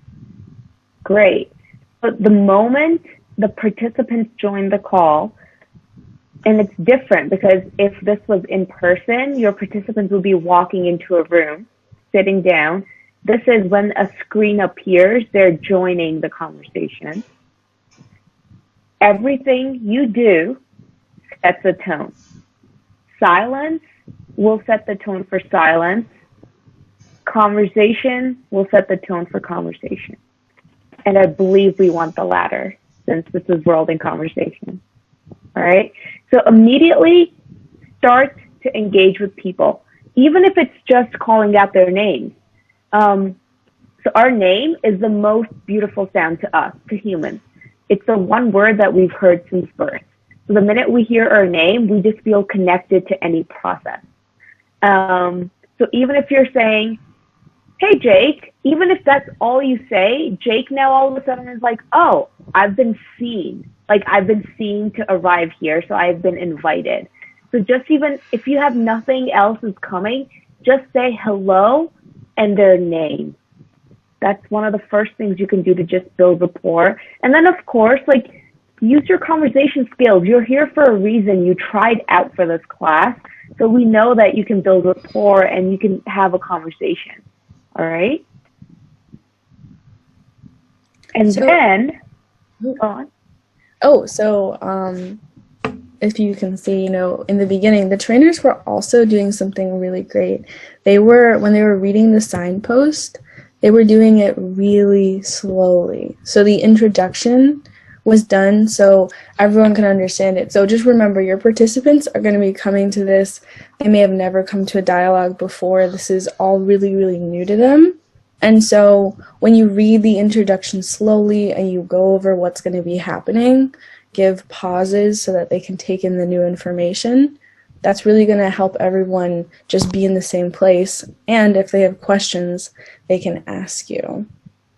Great. But the moment the participants join the call, and it's different because if this was in person, your participants would be walking into a room, sitting down. This is when a screen appears, they're joining the conversation. Everything you do sets a tone. Silence will set the tone for silence. Conversation will set the tone for conversation. And I believe we want the latter, since this is world in conversation. All right? So immediately start to engage with people, even if it's just calling out their names. So our name is the most beautiful sound to us, to humans. It's the one word that we've heard since birth. So the minute we hear our name, we just feel connected to any process. So even if you're saying, hey, Jake, even if that's all you say, Jake now all of a sudden is like, oh, I've been seen. Like, I've been seen to arrive here, so I've been invited. So just even if you have nothing else is coming, just say hello and their name. That's one of the first things you can do to just build rapport. And then, of course, like, use your conversation skills. You're here for a reason. You tried out for this class. So we know that you can build rapport and you can have a conversation. All right? And then, go on. Oh, so if you can see, in the beginning, the trainers were also doing something really great. When they were reading the signpost, they were doing it really slowly. So the introduction was done so everyone can understand it. So just remember, your participants are going to be coming to this. They may have never come to a dialogue before. This is all really, really new to them. And so when you read the introduction slowly and you go over what's going to be happening, give pauses so that they can take in the new information. That's really going to help everyone just be in the same place. And if they have questions, they can ask you.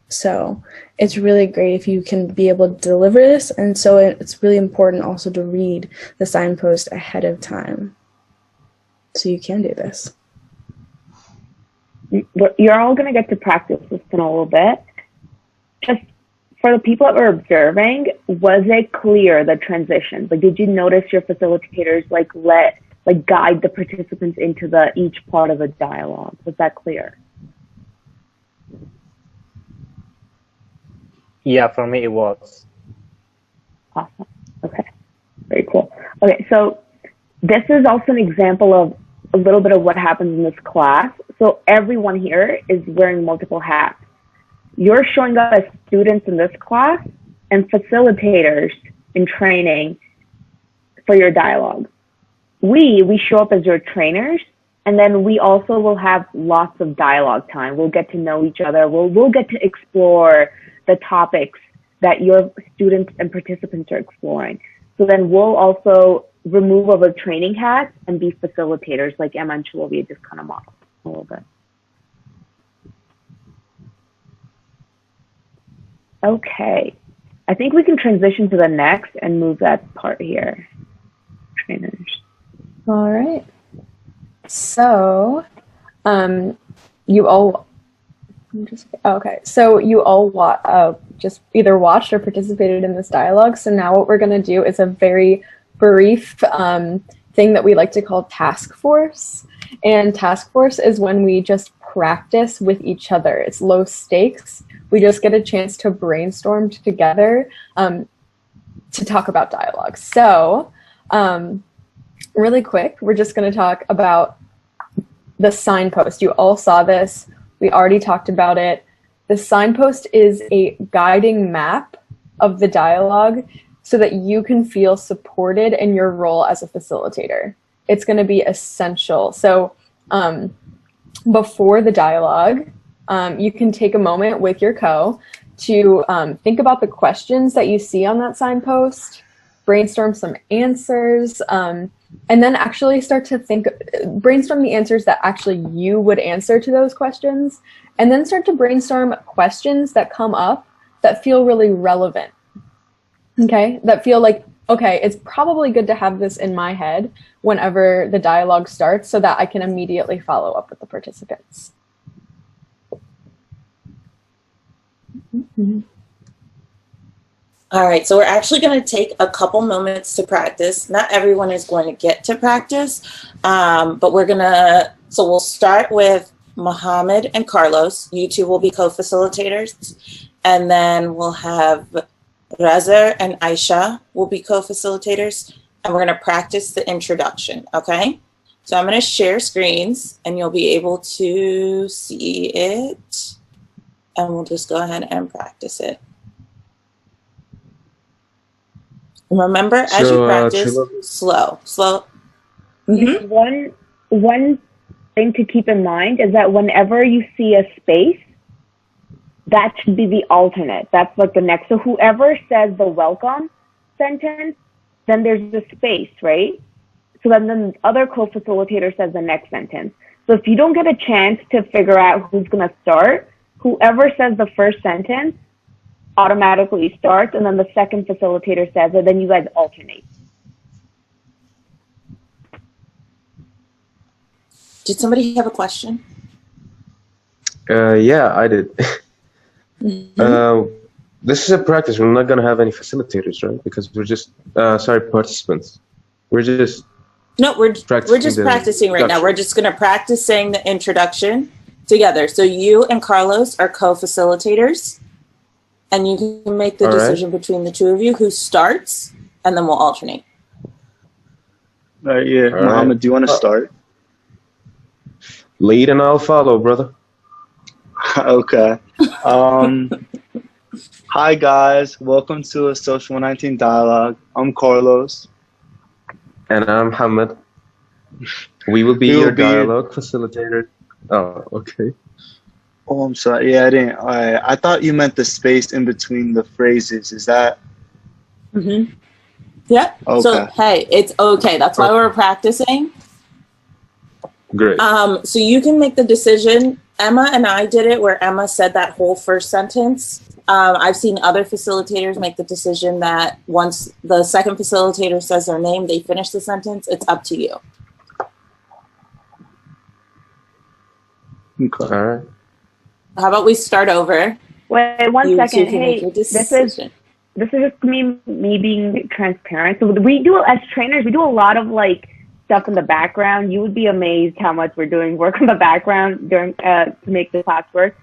So it's really great if you can be able to deliver this. And so it's really important also to read the signpost ahead of time. So you can do this. You're all going to get to practice this in a little bit. Just for the people that were observing, was it clear, the transitions? Like, did you notice your facilitators guide the participants into each part of the dialogue? Was that clear? Yeah, for me it was. Awesome. Okay. Very cool. Okay, so this is also an example of a little bit of what happens in this class. So everyone here is wearing multiple hats. You're showing up as students in this class and facilitators in training for your dialogue. We show up as your trainers, and then we also will have lots of dialogue time. We'll get to know each other. We'll get to explore the topics that your students and participants are exploring. So then we'll also remove our training hats and be facilitators, like Emma and Chilovia just kind of modeled a little bit. Okay, I think we can transition to the next and move that part here. Trainers. All right. So, you all. So you all just either watched or participated in this dialogue. So now what we're going to do is a very brief thing that we like to call task force. And task force is when we just practice with each other. It's low stakes. We just get a chance to brainstorm together to talk about dialogue. So really quick, we're just going to talk about the signpost. You all saw this. We already talked about it. The signpost is a guiding map of the dialogue so that you can feel supported in your role as a facilitator. It's going to be essential. So before the dialogue, you can take a moment with your co to think about the questions that you see on that signpost, brainstorm some answers, and then actually start to brainstorm the answers that actually you would answer to those questions, and then start to brainstorm questions that come up that feel really relevant, okay? That feel like, okay, it's probably good to have this in my head whenever the dialogue starts so that I can immediately follow up with the participants. Mm-hmm. All right, so we're actually going to take a couple moments to practice. Not everyone is going to get to practice, but we'll start with Mohammed and Carlos. You two will be co-facilitators. And then we'll have Razer and Aisha will be co-facilitators. and we're going to practice the introduction, okay? So I'm going to share screens, and you'll be able to see it, and we'll just go ahead and practice it. And remember, as you practice, slow. Mm-hmm. One thing to keep in mind is that whenever you see a space, that should be the alternate. That's like the next. So whoever says the welcome sentence, then there's a space, right? So then the other co-facilitator says the next sentence. So if you don't get a chance to figure out who's going to start, whoever says the first sentence automatically starts, and then the second facilitator says it, then you guys alternate. Did somebody have a question? Yeah, I did. This is a practice. We're not going to have any facilitators, right? Because we're just, participants. We're just No, we're just practicing right now. We're just going to practice saying the introduction together. So you and Carlos are co-facilitators, and you can make the decision between the two of you who starts, and then we'll alternate. Yeah, Mohammed, do you want to start? Lead and I'll follow, brother. Okay. Hi guys, welcome to a Social 119 Dialogue. I'm Carlos. And I'm Hamid. We will be your dialogue facilitator. Oh, okay. Oh, I'm sorry. Yeah, I didn't. I thought you meant the space in between the phrases. Is that? Mm-hmm. Yep. Okay. So hey, it's okay. That's why we're practicing. Great. So you can make the decision. Emma and I did it where Emma said that whole first sentence. I've seen other facilitators make the decision that once the second facilitator says their name, they finish the sentence. It's up to you. Okay. All right. How about we start over? Wait, one second. Hey, this is just me being transparent. So we do, as trainers, we do a lot of like stuff in the background. You would be amazed how much we're doing work in the background during to make the class work.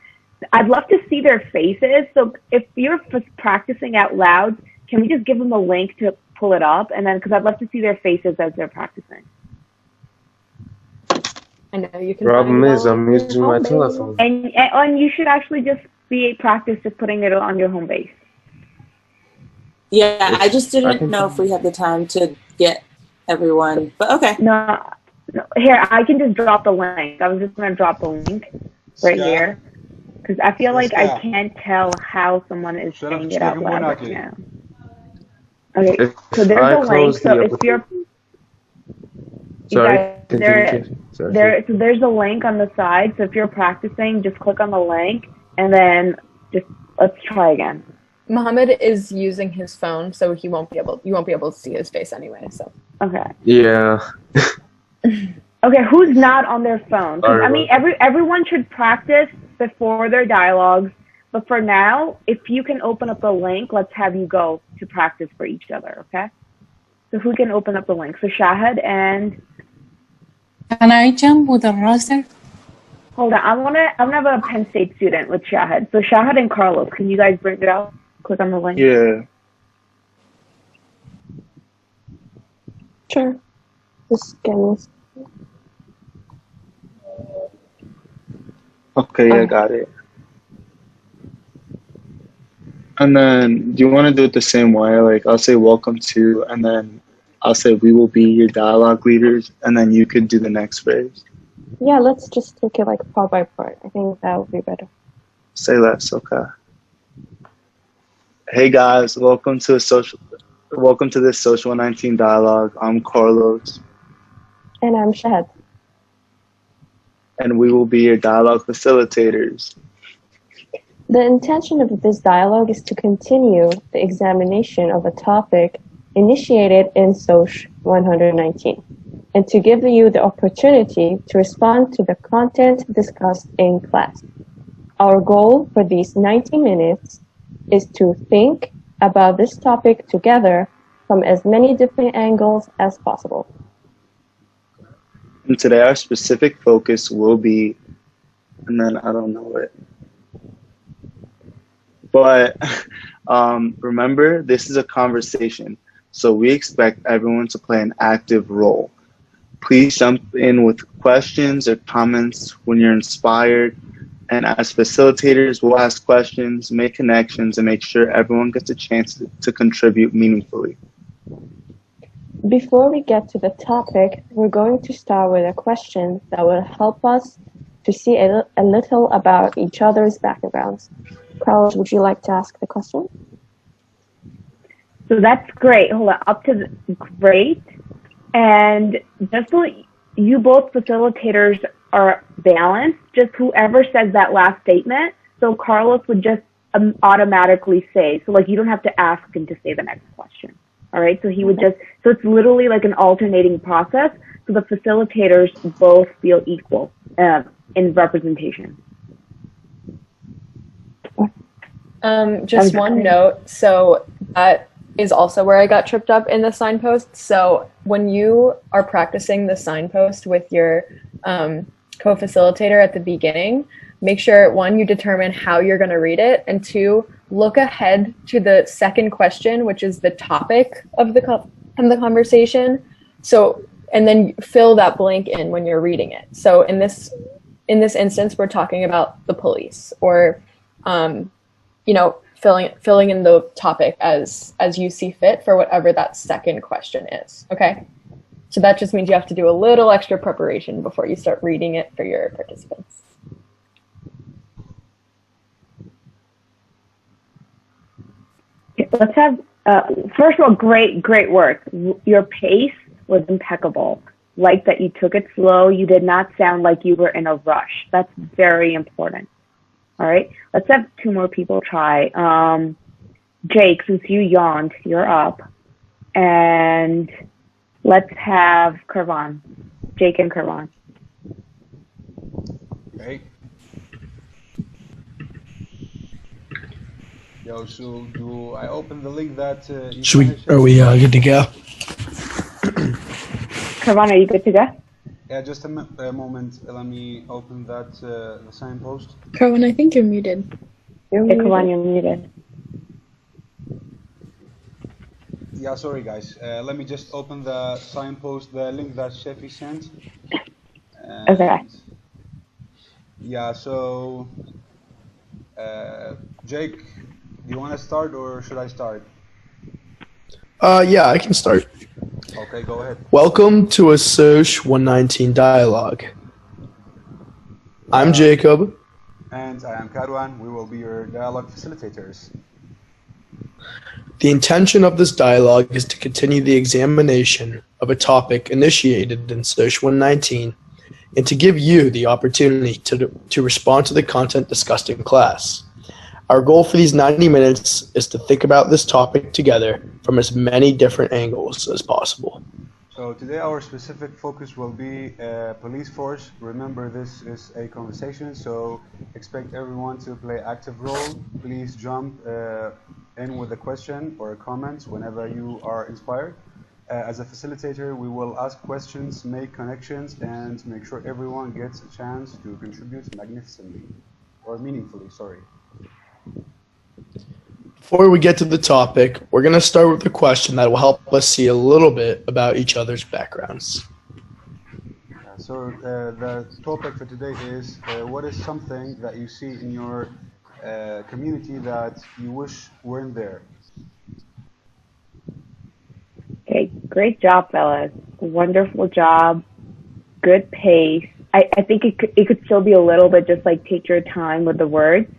I'd love to see their faces. So if you're practicing out loud, can we just give them a link to pull it up? And then, because I'd love to see their faces as they're practicing. I know you can. Problem is, I'm using my telephone. And you should actually just be practice just putting it on your home base. Yeah, I just didn't know if we had the time to get everyone, but okay. No, here, I can just drop the link. I was just going to drop the link right here. Because I feel like I can't tell how someone is saying it out loud right now. Okay, so there's a link. So if you're... So there's a link on the side. So if you're practicing, just click on the link and then just let's try again. Mohammed is using his phone, so you won't be able to see his face anyway. So okay. Yeah. Okay, who's not on their phone? I mean, everyone should practice before their dialogues. But for now, if you can open up the link, let's have you go to practice for each other. Okay. So who can open up the link? So Shahid and. Can I jump with a roster? Hold on, I'm gonna have a Penn State student with Shahid. So Shahid and Carlos, can you guys bring it up? Click on the link. Yeah. Sure. Just give me. Okay, yeah, got it. And then, do you want to do it the same way? Like, I'll say welcome to, and then I'll say we will be your dialogue leaders, and then you could do the next phrase. Yeah, let's just take it like part by part. I think that would be better. Say less, okay. Hey guys, welcome to this Social 119 Dialogue. I'm Carlos. And I'm Shahid. And we will be your dialogue facilitators. The intention of this dialogue is to continue the examination of a topic initiated in SOC 119 and to give you the opportunity to respond to the content discussed in class. Our goal for these 90 minutes is to think about this topic together from as many different angles as possible. And today our specific focus will be, and then I don't know it. But remember, this is a conversation. so we expect everyone to play an active role. Please jump in with questions or comments when you're inspired. And as facilitators, we'll ask questions, make connections, and make sure everyone gets a chance to contribute meaningfully. Before we get to the topic, we're going to start with a question that will help us to see a little about each other's backgrounds. Carlos, would you like to ask the question? So that's great. Hold on. Up to great. And just so you both facilitators are balanced, just whoever says that last statement, so Carlos would just automatically say, so like you don't have to ask him to say the next question. All right, so he would just, so it's literally like an alternating process, so the facilitators both feel equal in representation. Just one note, so that is also where I got tripped up in the signpost. So when you are practicing the signpost with your co-facilitator at the beginning, make sure, one, you determine how you're going to read it, and two, look ahead to the second question, which is the topic of the conversation. So, and then fill that blank in when you're reading it. So in this instance, we're talking about the police, or you know, filling in the topic as you see fit for whatever that second question is. Okay, so that just means you have to do a little extra preparation before you start reading it for your participants. Let's have, first of all, great work. Your pace was impeccable. Like that you took it slow. You did not sound like you were in a rush. That's very important. All right, let's have two more people try. Jake, since you yawned, you're up. And let's have Kervan. Jake and Kervan. Okay. Yo, so do I open the link that Are we good to go? Kervan, are you good to go? Yeah, just a moment. Let me open that the signpost. Carwin, I think you're muted. Kervan, you're muted. Yeah, sorry guys. Let me just open the signpost, the link that Sheffy sent. Okay. Yeah, so Jake, do you want to start or should I start? Yeah, I can start. Okay, go ahead. Welcome to a SOCH 119 dialogue. I'm Jacob. And I am Karwan. We will be your dialogue facilitators. The intention of this dialogue is to continue the examination of a topic initiated in SOCH 119 and to give you the opportunity to respond to the content discussed in class. Our goal for these 90 minutes is to think about this topic together from as many different angles as possible. So today our specific focus will be police force. Remember, this is a conversation, so expect everyone to play active role. Please jump in with a question or a comment whenever you are inspired. As a facilitator, we will ask questions, make connections, and make sure everyone gets a chance to contribute magnificently, or meaningfully, sorry. Before we get to the topic, we're going to start with a question that will help us see a little bit about each other's backgrounds. So the topic for today is what is something that you see in your community that you wish weren't there? Okay, great job, fellas. Wonderful job. Good pace. I think it could still be a little bit just like take your time with the words.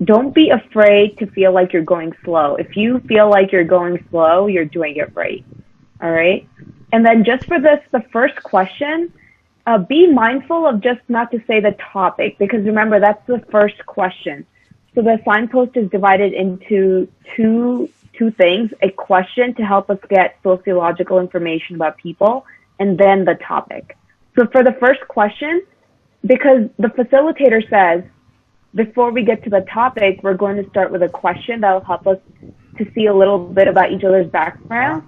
Don't be afraid to feel like you're going slow. If you feel like you're going slow, you're doing it right. All right. And then just for the first question, be mindful of just not to say the topic, because remember, that's the first question. So the signpost is divided into two things: a question to help us get sociological information about people, and then the topic. So for the first question, because the facilitator says, before we get to the topic, we're going to start with a question that will help us to see a little bit about each other's background.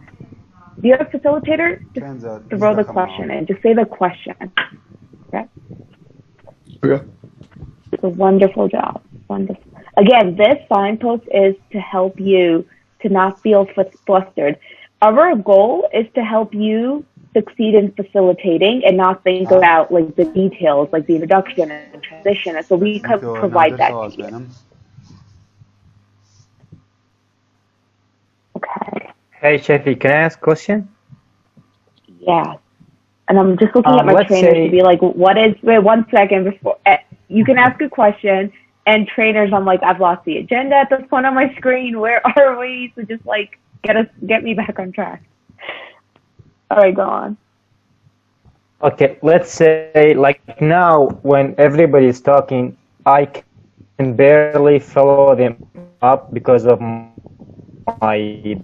The other facilitator, just throw the question in. Just say the question. Okay? Okay. It's a wonderful job. Wonderful. Again, this signpost is to help you to not feel flustered. our goal is to help you succeed in facilitating and not think about like the details, like the introduction and transition. And so we can provide that to you. Okay. Hey, Shafi, can I ask a question? Yeah. And I'm just looking at my let's trainers say- to be like, wait 1 second before you can ask a question. And trainers, I'm like, I've lost the agenda at this point on my screen. Where are we? So just like get me back on track. All right, go on. Okay, let's say like now when everybody is talking, I can barely follow them up because of my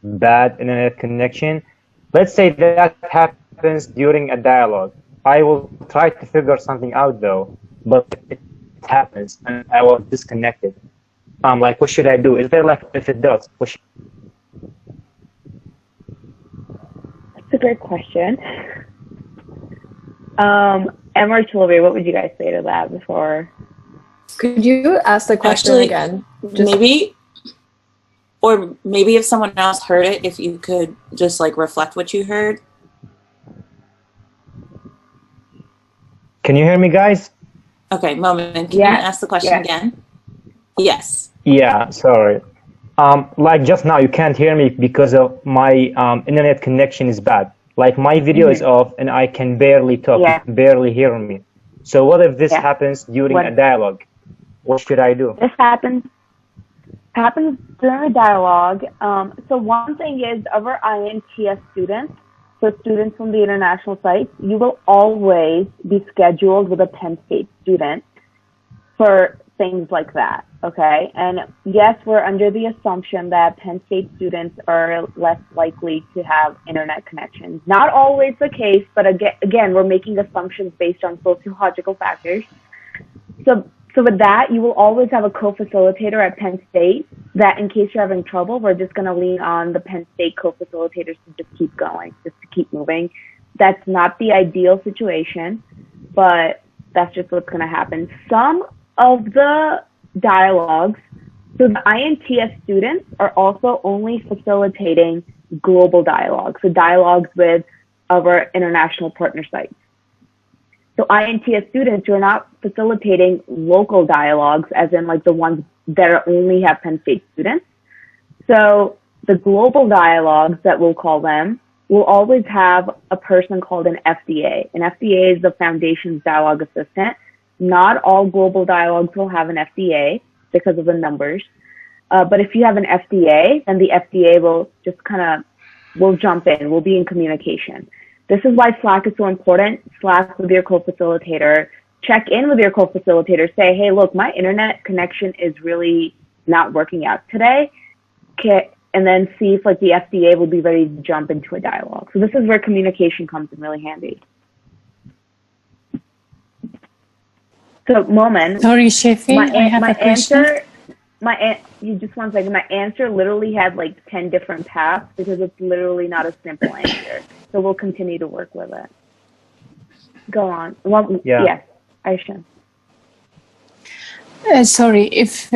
bad internet connection. Let's say that happens during a dialogue. I will try to figure something out though, but it happens and I was disconnected. Like, what should I do? Is there like, if it does, what should... That's a great question. Emma or Sylvia, what would you guys say to that before? Could you ask the question Actually, again? Maybe if someone else heard it, if you could just like reflect what you heard. Can you hear me, guys? Okay, moment. Can you ask the question again? Yes. Yeah, sorry. Like just now, you can't hear me because of my internet connection is bad. Like my video is off and I can barely talk, you can barely hear me. So what if this happens during a dialogue? What should I do? This happens during a dialogue. So one thing is our INTS students, so students from the international sites, you will always be scheduled with a Penn State student for things like that, okay? And yes, we're under the assumption that Penn State students are less likely to have internet connections. Not always the case, but again, we're making assumptions based on sociological factors. So with that, you will always have a co-facilitator at Penn State that in case you're having trouble, we're just going to lean on the Penn State co-facilitators to just keep going, just to keep moving. That's not the ideal situation, but that's just what's going to happen. Some of the dialogues, so the INTS students are also only facilitating global dialogues, so dialogues with our international partner sites. So INTS students, you're not facilitating local dialogues, as in like the ones that only have Penn State students. So the global dialogues that we'll call them will always have a person called an FDA. An FDA is the Foundation's dialogue assistant. Not all global dialogues will have an FDA because of the numbers. But if you have an FDA, then the FDA will just will jump in, will be in communication. This is why Slack is so important. Slack with your co-facilitator. Check in with your co-facilitator. Say, hey, look, my internet connection is really not working out today. Okay, and then see if like the FDA will be ready to jump into a dialogue. So this is where communication comes in really handy. So, Moment. Sorry, Shafi, I have a question. You just 1 second. My answer literally had like 10 different paths because it's literally not a simple answer. So we'll continue to work with it. Go on. Yes, Aisha. Sorry, if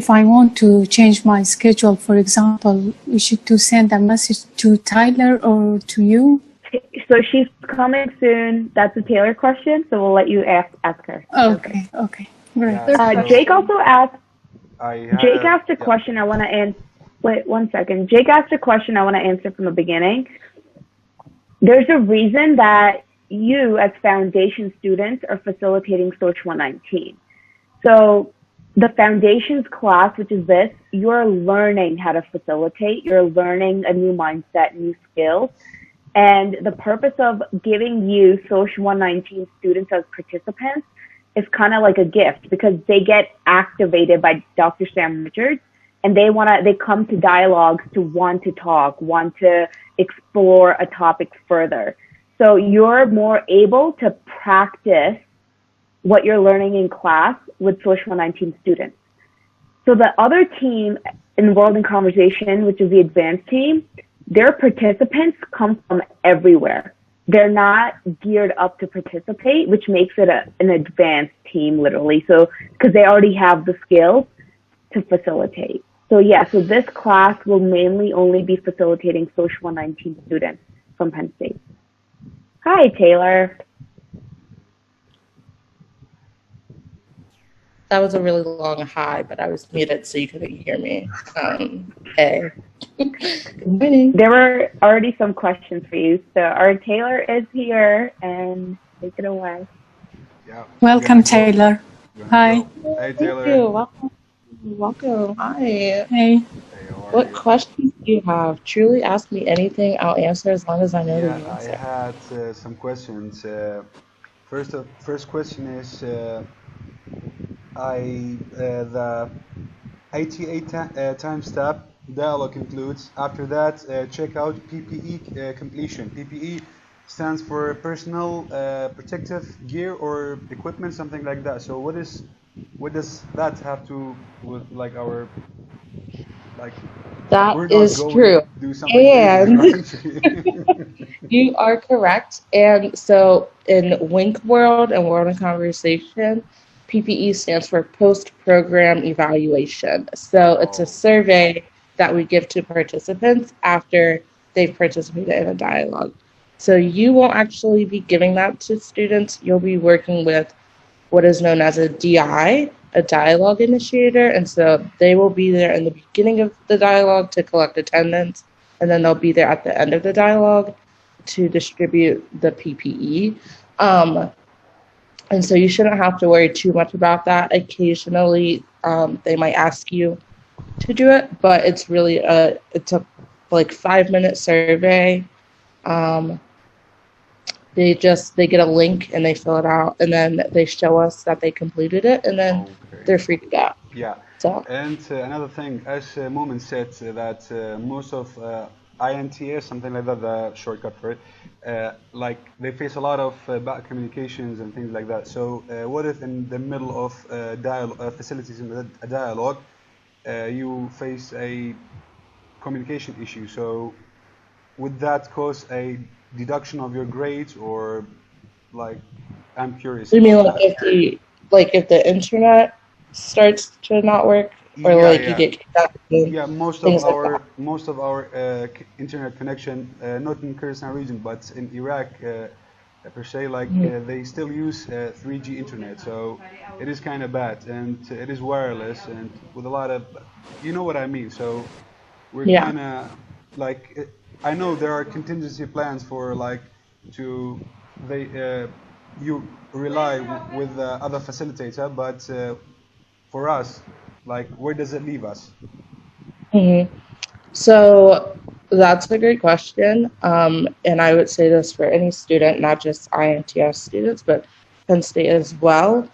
I want to change my schedule, for example, we should to send a message to Tyler or to you? So she's coming soon. That's a Taylor question, so we'll let you ask her. Okay, great. Jake also asked. Jake asked a question I want to answer. Wait 1 second. Jake asked a question I want to answer from the beginning. There's a reason that you, as foundation students, are facilitating Soch 119. So the foundations class, which is this, you're learning how to facilitate. You're learning a new mindset, new skills. And the purpose of giving you Soch 119 students as participants is kind of like a gift because they get activated by Dr. Sam Richards and they come to dialogues to want to talk, want to explore a topic further. So you're more able to practice what you're learning in class with Soch 119 students. So the other team in World in Conversation, which is the advanced team, their participants come from everywhere. They're not geared up to participate, which makes it an advanced team, literally. So, because they already have the skills to facilitate. So yeah, so this class will mainly only be facilitating Social 119 students from Penn State. Hi, Taylor. That was a really long hi, but I was muted so you couldn't hear me. Hey. Good morning. There were already some questions for you. So our Taylor is here, and take it away. Yeah. Welcome, Taylor. Hi. Hey, Thank Taylor. you. Welcome. Welcome. Hi. Hey. Hey, how are What you? questions do you have? Truly ask me anything. I'll answer as long as I know Yeah, the I answer. had some questions. First question is, the 88 times tab dialog includes. After that, check out PPE completion. PPE stands for personal protective gear or equipment, something like that. So what does that have to with like our like That we're not is going true. to do something dangerous, And right? you are correct. And so in winC world and World in Conversation, PPE stands for Post Program Evaluation. So it's a Oh, survey that we give to participants after they've participated in a dialogue. So you won't actually be giving that to students. You'll be working with what is known as a DI, a dialogue initiator. And so they will be there in the beginning of the dialogue to collect attendance, and then they'll be there at the end of the dialogue to distribute the PPE. And so you shouldn't have to worry too much about that. Occasionally, they might ask you to do it, but it's really it's a like 5-minute survey. Um, they get a link and they fill it out, and then they show us that they completed it, and then okay. they're free to go. Yeah. So And another thing, as Moomin said, that most of INTS, something like that, the shortcut for it, like they face a lot of bad communications and things like that. So what if in the middle of facilities in a dialogue, you face a communication issue? So would that cause a deduction of your grades, or like I'm curious you mean about like that. if the internet starts to not work, or Yeah, like you yeah. get kicked out of the Yeah, things like that? most of our internet connection, not in Kurdistan region, but in Iraq per se, like Mhm. they still use 3G internet, so it is kind of bad, and it is wireless, and with a lot of, you know what I mean. So we're Yeah. kind of like, I know there are contingency plans for like to they you rely with the other facilitator, but for us, like where does it leave us? hmm So that's a great question. And I would say this for any student, not just INTS students, but Penn State as well.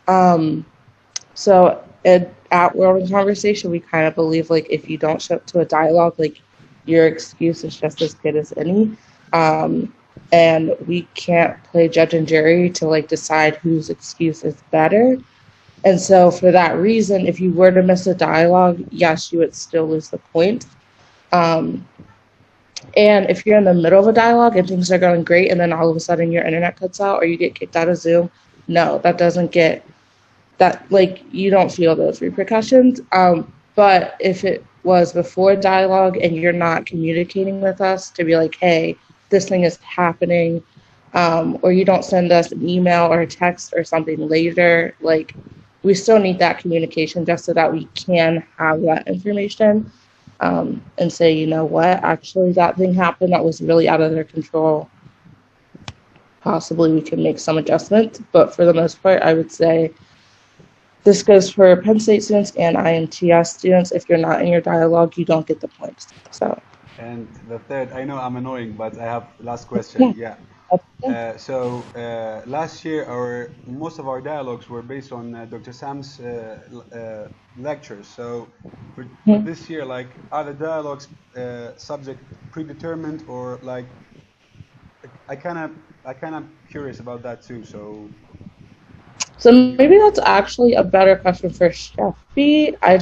Um, so at World in Conversation, we kind of believe like if you don't show up to a dialogue, like your excuse is just as good as any. And we can't play judge and jury to like decide whose excuse is better. And so for that reason, if you were to miss a dialogue, yes, you would still lose the point. Um, and if you're in the middle of a dialogue and things are going great, and then all of a sudden your internet cuts out or you get kicked out of Zoom, no, that doesn't get that, like, you don't feel those repercussions. But if it was before dialogue and you're not communicating with us to be like, hey, this thing is happening, or you don't send us an email or a text or something later, like, we still need that communication just so that we can have that information, and say, you know what, actually that thing happened that was really out of their control. Possibly we can make some adjustments, but for the most part, I would say this goes for Penn State students and INTS students. If you're not in your dialogue, you don't get the points. So, And the third, I know I'm annoying, but I have last question. yeah. Yeah. Okay. Last year, most of our dialogues were based on Dr. Sam's lectures. So for this year, like, are the dialogues subject predetermined, or like, I kind of curious about that too. So So can you? maybe that's actually a better question for Sheffy. I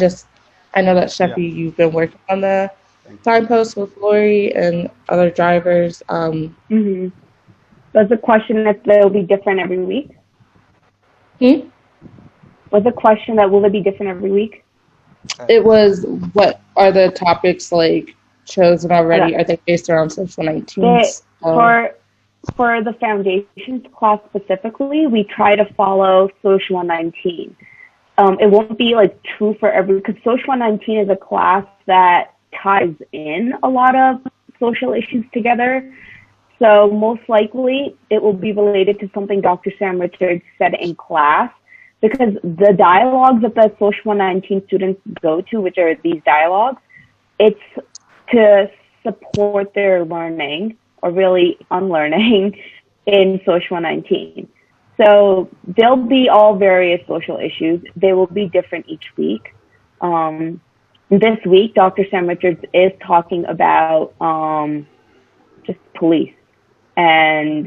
know that Yeah. Sheffy, you've been working on the Thank you. signpost with Lori and other drivers. Mm-hmm. Was the question if they'll be different every week? Hmm? Was the question that will it be different every week? It was, what are the topics like chosen already? Okay. Are they based around social 19? They, for the foundations class specifically, we try to follow Social 119. It won't be like true for every, because Social 119 is a class that ties in a lot of social issues together. So most likely it will be related to something Dr. Sam Richards said in class, because the dialogues that the Social 119 students go to, which are these dialogues, it's to support their learning or really unlearning in Social 119. So there'll be all various social issues. They will be different each week. This week, Dr. Sam Richards is talking about just police and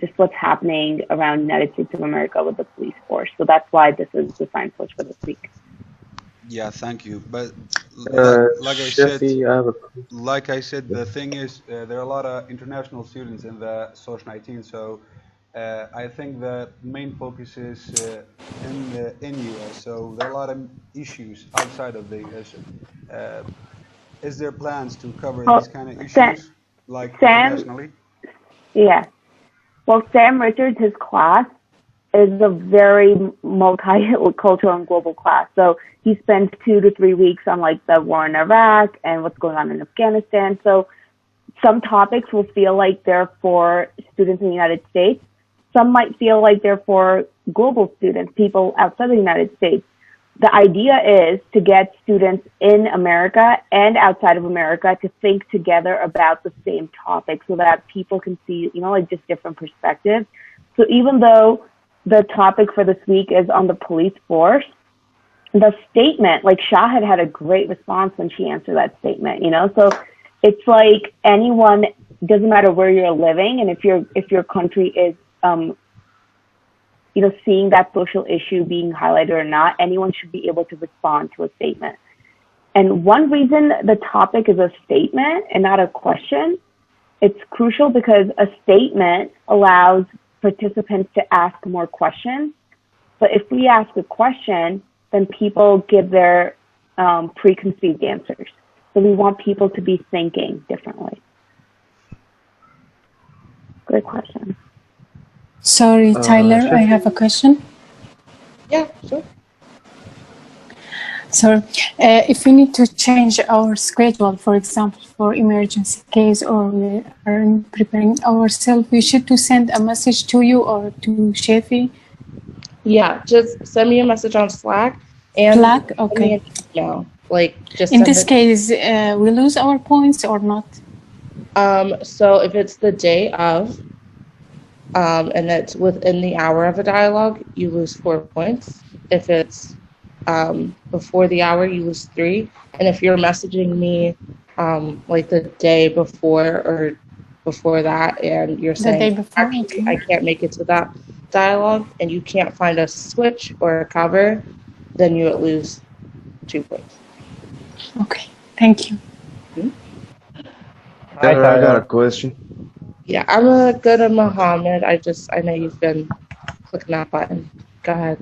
just what's happening around the United States of America with the police force. So that's why this is the science push for this week. Yeah, thank you. But like I said, Shafi, I have a the thing is, there are a lot of international students in the Social 19, so I think the main focus is in US. So there are a lot of issues outside of the US. Is there plans to cover these kind of issues, like internationally? Yeah. Well, Sam Richards, his class is a very multicultural and global class. So he spends 2 to 3 weeks on like the war in Iraq and what's going on in Afghanistan. So some topics will feel like they're for students in the United States. Some might feel like they're for global students, people outside the United States. The idea is to get students in America and outside of America to think together about the same topic so that people can see, like just different perspectives. So even though the topic for this week is on the police force, the statement, like Shahid had a great response when she answered that statement, so it's like anyone, doesn't matter where you're living, and if your country is seeing that social issue being highlighted or not, anyone should be able to respond to a statement. And one reason the topic is a statement and not a question, it's crucial because a statement allows participants to ask more questions. But if we ask a question, then people give their preconceived answers. So we want people to be thinking differently. Great question. Sorry, Tyler, I have a question. Yeah, sure. So, if we need to change our schedule, for example, for emergency case, or we are preparing ourselves, we should to send a message to you or to Shafi? Yeah, just send me a message on Slack and Slack, send me okay. an email. Like, just In send this it. case, we lose our points or not? So if it's the day of, and it's within the hour of a dialogue, you lose 4 points. If it's before the hour, you lose 3. And if you're messaging me like the day before or before that, and you're The saying, day before, actually, okay. I can't make it to that dialogue, and you can't find a switch or a cover, then you would lose 2 points. Okay, thank you. Tyler, I got a question. Yeah, I'm a good at Muhammad. I know you've been clicking that button. Go ahead.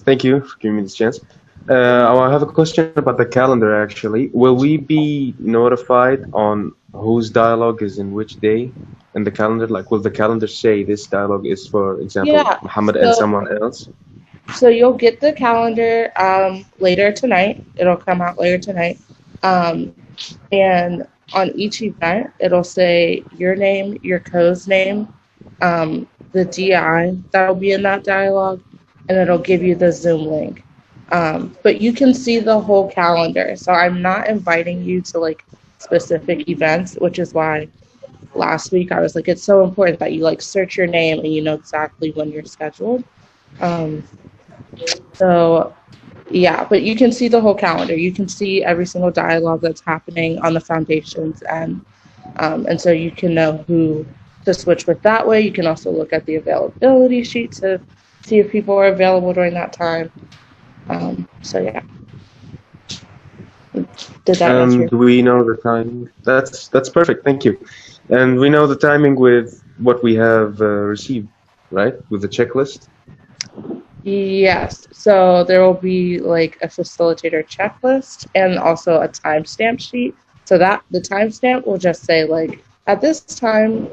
Thank you for giving me this chance. I have a question about the calendar, actually. Will we be notified on whose dialogue is in which day in the calendar? Like, will the calendar say this dialogue is, for example, Yeah, Muhammad and someone else? So you'll get the calendar later tonight. It'll come out later tonight. And on each event, it'll say your name, your co's name, the DI that'll be in that dialogue, and it'll give you the Zoom link. But you can see the whole calendar. So I'm not inviting you to like specific events, which is why last week I was like, it's so important that you like search your name and you know exactly when you're scheduled. So yeah, but you can see the whole calendar. You can see every single dialogue that's happening on the foundations, and so you can know who to switch with that way. You can also look at the availability sheet to see if people are available during that time. So yeah. Did that answer your Do we know the timing? That's perfect. Thank you. And we know the timing with what we have received, right? With the checklist. Yes. So there will be like a facilitator checklist and also a timestamp sheet. So that the timestamp will just say like at this time,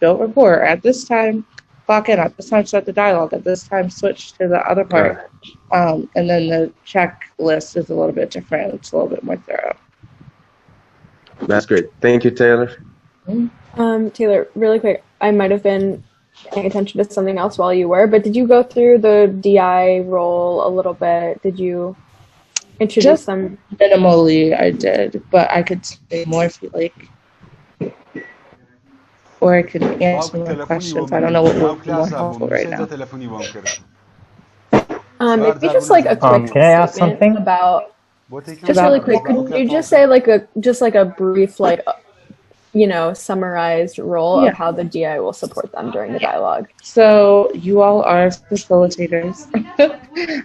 build report. At this time, clock in. At this time, start the dialogue. At this time, switch to the other Got part. And then the checklist is a little bit different. It's a little bit more thorough. That's great. Thank you, Taylor. Taylor, really quick, I might have been paying attention to something else while you were, but did you go through the DI role a little bit? Did you introduce Just them? minimally, I did, but I could say more if you like. Or I could answer more questions. I don't know what would be more helpful right now. Maybe just like a quick Can I ask statement something? about, just really quick, could you just say like a brief, like, summarized role Yeah. of how the DI will support them during the dialogue? So you all are facilitators,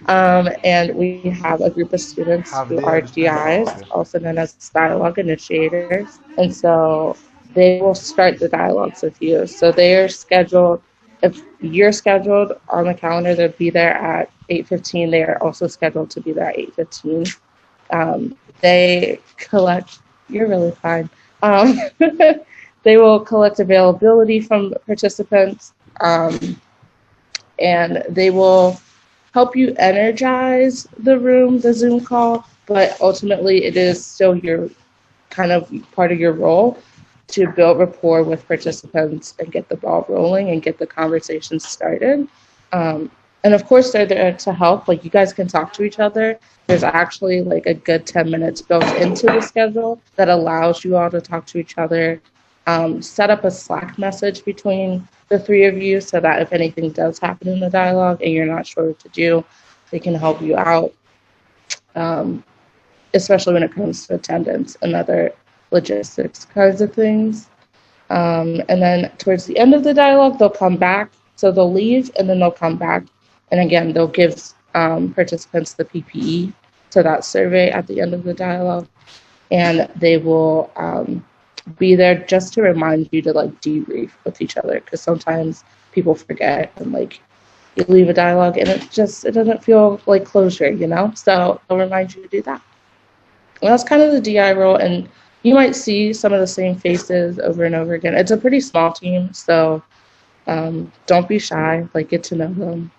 and we have a group of students who are DIs, also known as dialogue initiators, and so they will start the dialogues with you. So they are scheduled. If you're scheduled on the calendar to be there at 8:15, they are also scheduled to be there at 8:15. They collect. You're really fine. They will collect availability from participants, and they will help you energize the room, the Zoom call, but ultimately it is still your kind of part of your role to build rapport with participants and get the ball rolling and get the conversation started. And of course, they're there to help. Like, you guys can talk to each other. There's actually like a good 10 minutes built into the schedule that allows you all to talk to each other. Set up a Slack message between the three of you so that if anything does happen in the dialogue and you're not sure what to do, they can help you out, especially when it comes to attendance and other logistics kinds of things. And then towards the end of the dialogue, they'll come back. So they'll leave and then they'll come back. And again, they'll give participants the PPE to that survey at the end of the dialogue. And they will be there just to remind you to like debrief with each other, because sometimes people forget and like you leave a dialogue and it doesn't feel like closure, So they'll remind you to do that. And that's kind of the DI role, and you might see some of the same faces over and over again. It's a pretty small team, so don't be shy. Like, get to know them.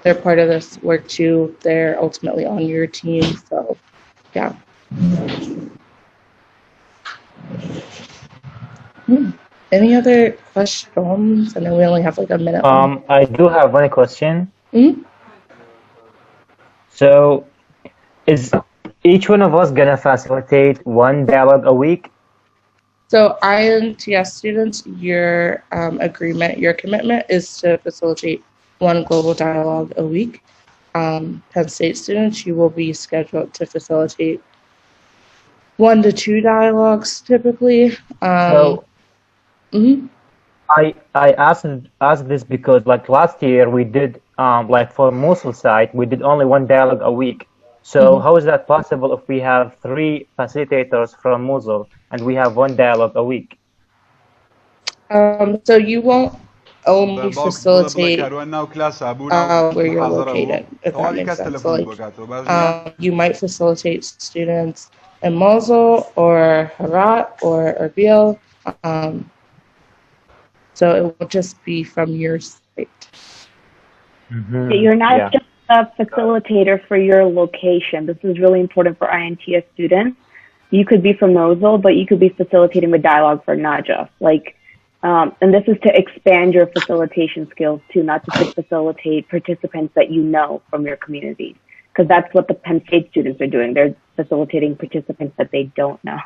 They're part of this work too. They're ultimately on your team, so yeah. Any other questions? I know we only have like a minute left. I do have one question. So, is each one of us gonna facilitate one dialogue a week? So INTS students, your commitment is to facilitate one global dialogue a week. Penn State students, you will be scheduled to facilitate 1 to 2 dialogues typically. I asked this because like last year we did like for Mosul site we did only one dialogue a week. So how is that possible if we have 3 facilitators from Mosul and we have one dialogue a week? So you won't only facilitate where you're located, if that makes sense. So like, you might facilitate students in Mosul or Herat or Erbil. So it will just be from your site. You're not just a facilitator for your location. This is really important for INTS students. You could be from Mosul, but you could be facilitating with dialogue for Najaf. And this is to expand your facilitation skills too, not just to facilitate participants that you know from your community. Because that's what the Penn State students are doing. They're facilitating participants that they don't know,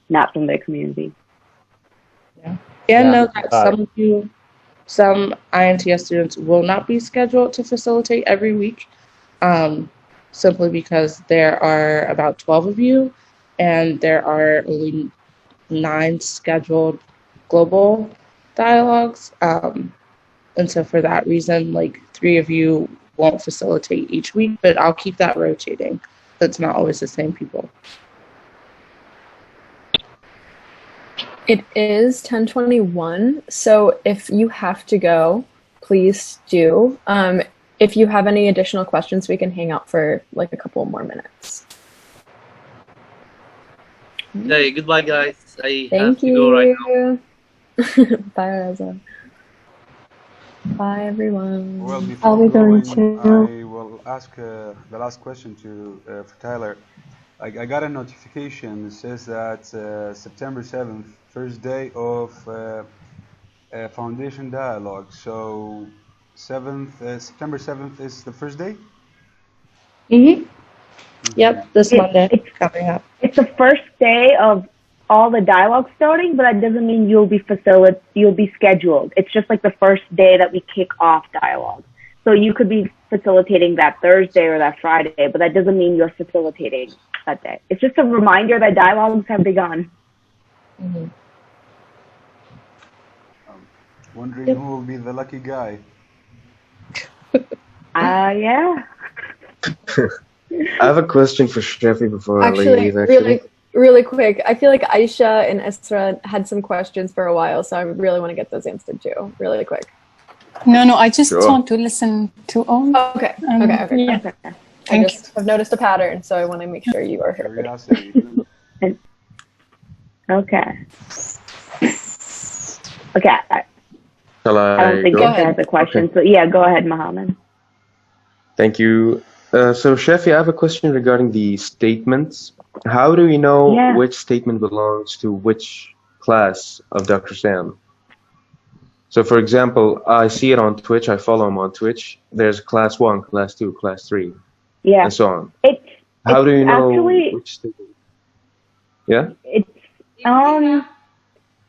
not from their community. And know that some INTS students will not be scheduled to facilitate every week, simply because there are about 12 of you, and there are only 9 scheduled global dialogues. And so for that reason, like 3 of you won't facilitate each week, but I'll keep that rotating. That's not always the same people. It is 10:21, so if you have to go, please do. if you have any additional questions, we can hang out for like a couple more minutes. Hey, goodbye, guys. I have Thank to go right now. you. Bye, Reza. Bye, everyone. Well, I'll before be going going, to. I will ask the last question for Tyler. I got a notification that says that September 7th, first day of Foundation Dialogue. So September 7th is the first day? Mm-hmm. Yep, this It, Monday it's coming up. it's the first day of all the dialogue starting, but that doesn't mean you'll be scheduled. It's just like the first day that we kick off dialogue. So you could be facilitating that Thursday or that Friday, but that doesn't mean you're facilitating that day. It's just a reminder that dialogues have begun. Mm-hmm. Wondering Yep. who will be the lucky guy. Yeah. I have a question for Shafi before I Actually, leave, actually. really quick. I feel like Aisha and Esra had some questions for a while, so I really want to get those answered too, really quick. No, I just Sure. want to listen to all. Okay. Yeah. I Thank just have noticed a pattern, so I want to make sure you are heard. Curiosity. Okay. Okay. Shall I don't think go? Aisha has a question. Okay. So yeah, go ahead, Mohammed. Thank you. So, Shafi, I have a question regarding the statements. How do we know Yeah. which statement belongs to which class of Dr. Sam? So, for example, I see it on Twitch. I follow him on Twitch. There's class 1, class 2, class 3, Yeah. and so on. It's How do you know actually which statement? Yeah? it's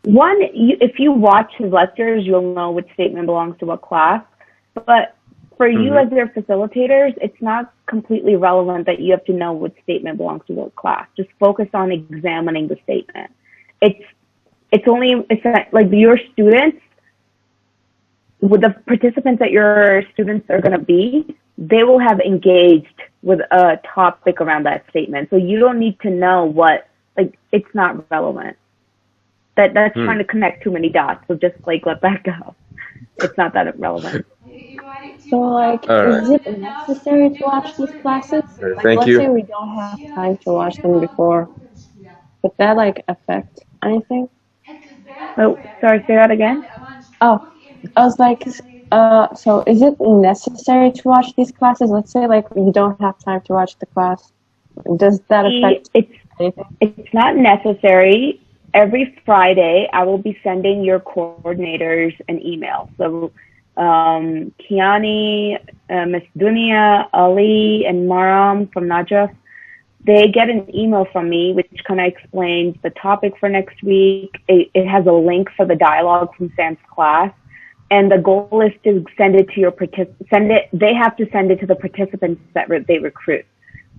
one, if you watch his lectures, you'll know which statement belongs to what class. But for you as their facilitators, it's not completely relevant that you have to know which statement belongs to what class. Just focus on examining the statement. It's like your students, with the participants that your students are going to be, they will have engaged with a topic around that statement. So you don't need to know it's not relevant. That's trying to connect too many dots. So just let that go. It's not that relevant. So, like, All right. is it necessary to watch these classes? Like, Thank let's say you. we don't have time to watch them before. Would that, like, affect anything? Oh, sorry, say that again? Oh, I was like, so is it necessary to watch these classes? Let's say, like, we don't have time to watch the class. Does that affect anything? It's not necessary. Every Friday, I will be sending your coordinators an email. So Kiani, Miss Dunia, Ali, and Maram from Najaf, they get an email from me which kind of explains the topic for next week. It has a link for the dialogue from Sam's class. And the goal is to send it to they have to send it to the participants that they recruit.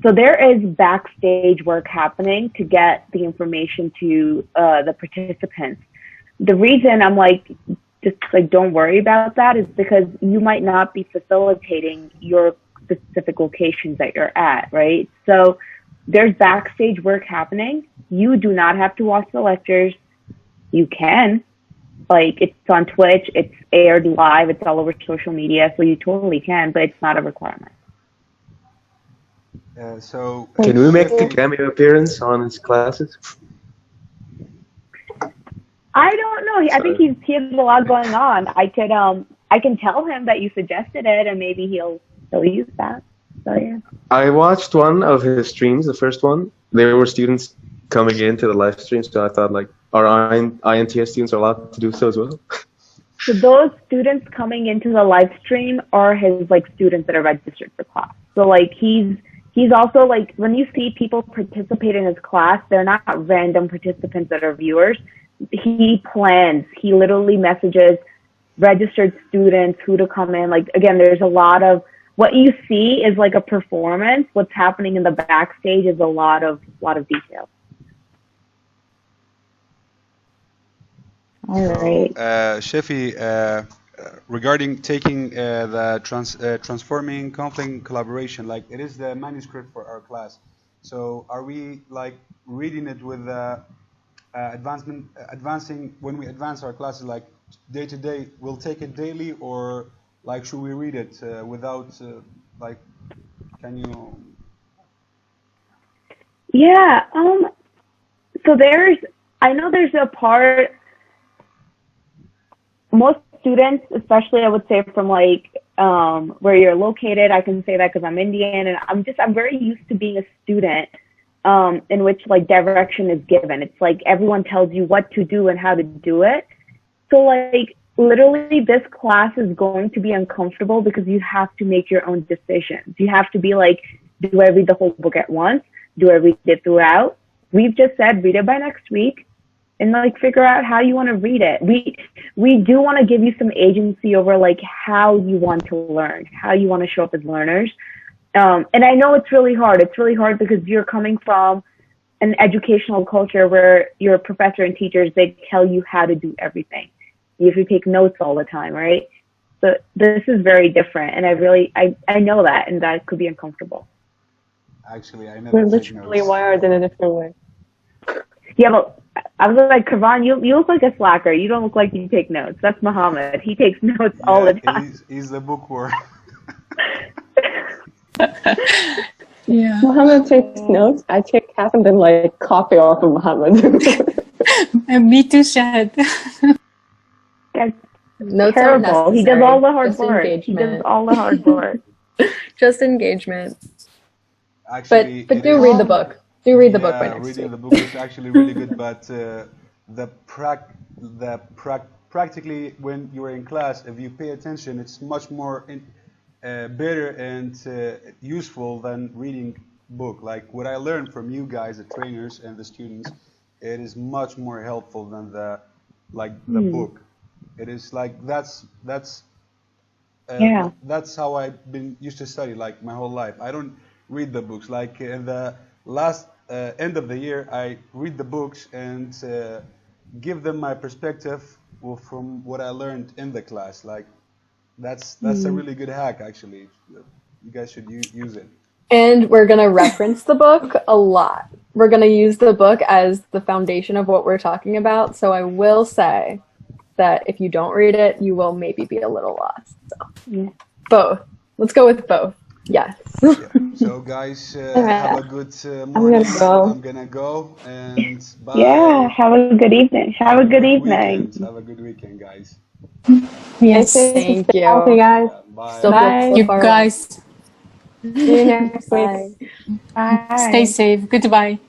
So there is backstage work happening to get the information to the participants. The reason I'm don't worry about that is because you might not be facilitating your specific locations that you're at, right? So there's backstage work happening. You do not have to watch the lectures. You can. It's on Twitch, it's aired live, it's all over social media, so you totally can, but it's not a requirement. Can we make a cameo appearance on his classes? I don't know. I think he has a lot going on. I can tell him that you suggested it, and maybe he'll use that. So yeah. I watched one of his streams, the first one. There were students coming into the live stream, so I thought our INTS students are allowed to do so as well. So those students coming into the live stream are his students that are registered for class. So he's also when you see people participate in his class, they're not random participants that are viewers. He literally messages registered students who to come in. Again, there's a lot of what you see is a performance. What's happening in the backstage is a lot of detail. All right. Shafi, regarding taking the transforming conflict collaboration, it is the manuscript for our class. So are we reading it with advancing when we advance our classes day to day? We'll take it daily, or Like, should we read it without, like, can you? Yeah. So I know there's a part. Most students, especially I would say from like where you're located, I can say that because I'm Indian, and I'm very used to being a student in which like direction is given. It's like everyone tells you what to do and how to do it. So like literally this class is going to be uncomfortable because you have to make your own decisions. You have to be like, do I read the whole book at once? Do I read it throughout? We've just said read it by next week and like figure out how you want to read it. We do want to give you some agency over like how you want to learn, how you want to show up as learners. And I know it's really hard. It's really hard because you're coming from an educational culture where your professor and teachers, they tell you how to do everything. You have to take notes all the time, right? So this is very different. And I know that, and that could be uncomfortable. Actually, I We're never take literally notes. wired in a different way. Yeah, but I was like, Karan, you look like a slacker. You don't look like you take notes. That's Muhammad. He takes notes all the time. He's the bookworm. Yeah. Muhammad takes notes. I take half and then like copy off of Muhammad. And me too, Shahid. That's Notes terrible. aren't He does all the hard Just work. He does engagement. all the hard work. Just engagement. Actually, But it do is- read the book. Do read the book by Yeah, next reading week. the book is actually really good, but practically when you're in class, if you pay attention, it's much more better and useful than reading book. Like what I learned from you guys, the trainers and the students, it is much more helpful than the book. It is like that's Yeah. that's how I've been used to study like my whole life. I don't read the books. Like in the last end of the year, I read the books and give them my perspective from what I learned in the class. Like that's a really good hack, actually. You guys should use it. And we're going to reference the book a lot. We're going to use the book as the foundation of what we're talking about. So I will say that if you don't read it, you will maybe be a little lost. So both. Let's go with both. Yes. So guys, right. have a good morning. I'm gonna go and bye. Yeah. Have a good evening. Have a good evening. Weekend. Have a good weekend, guys. Yes. Thank you. Okay, guys. Bye. Still Bye. so You far away. guys See you next week. Bye. Bye. stay safe. Goodbye.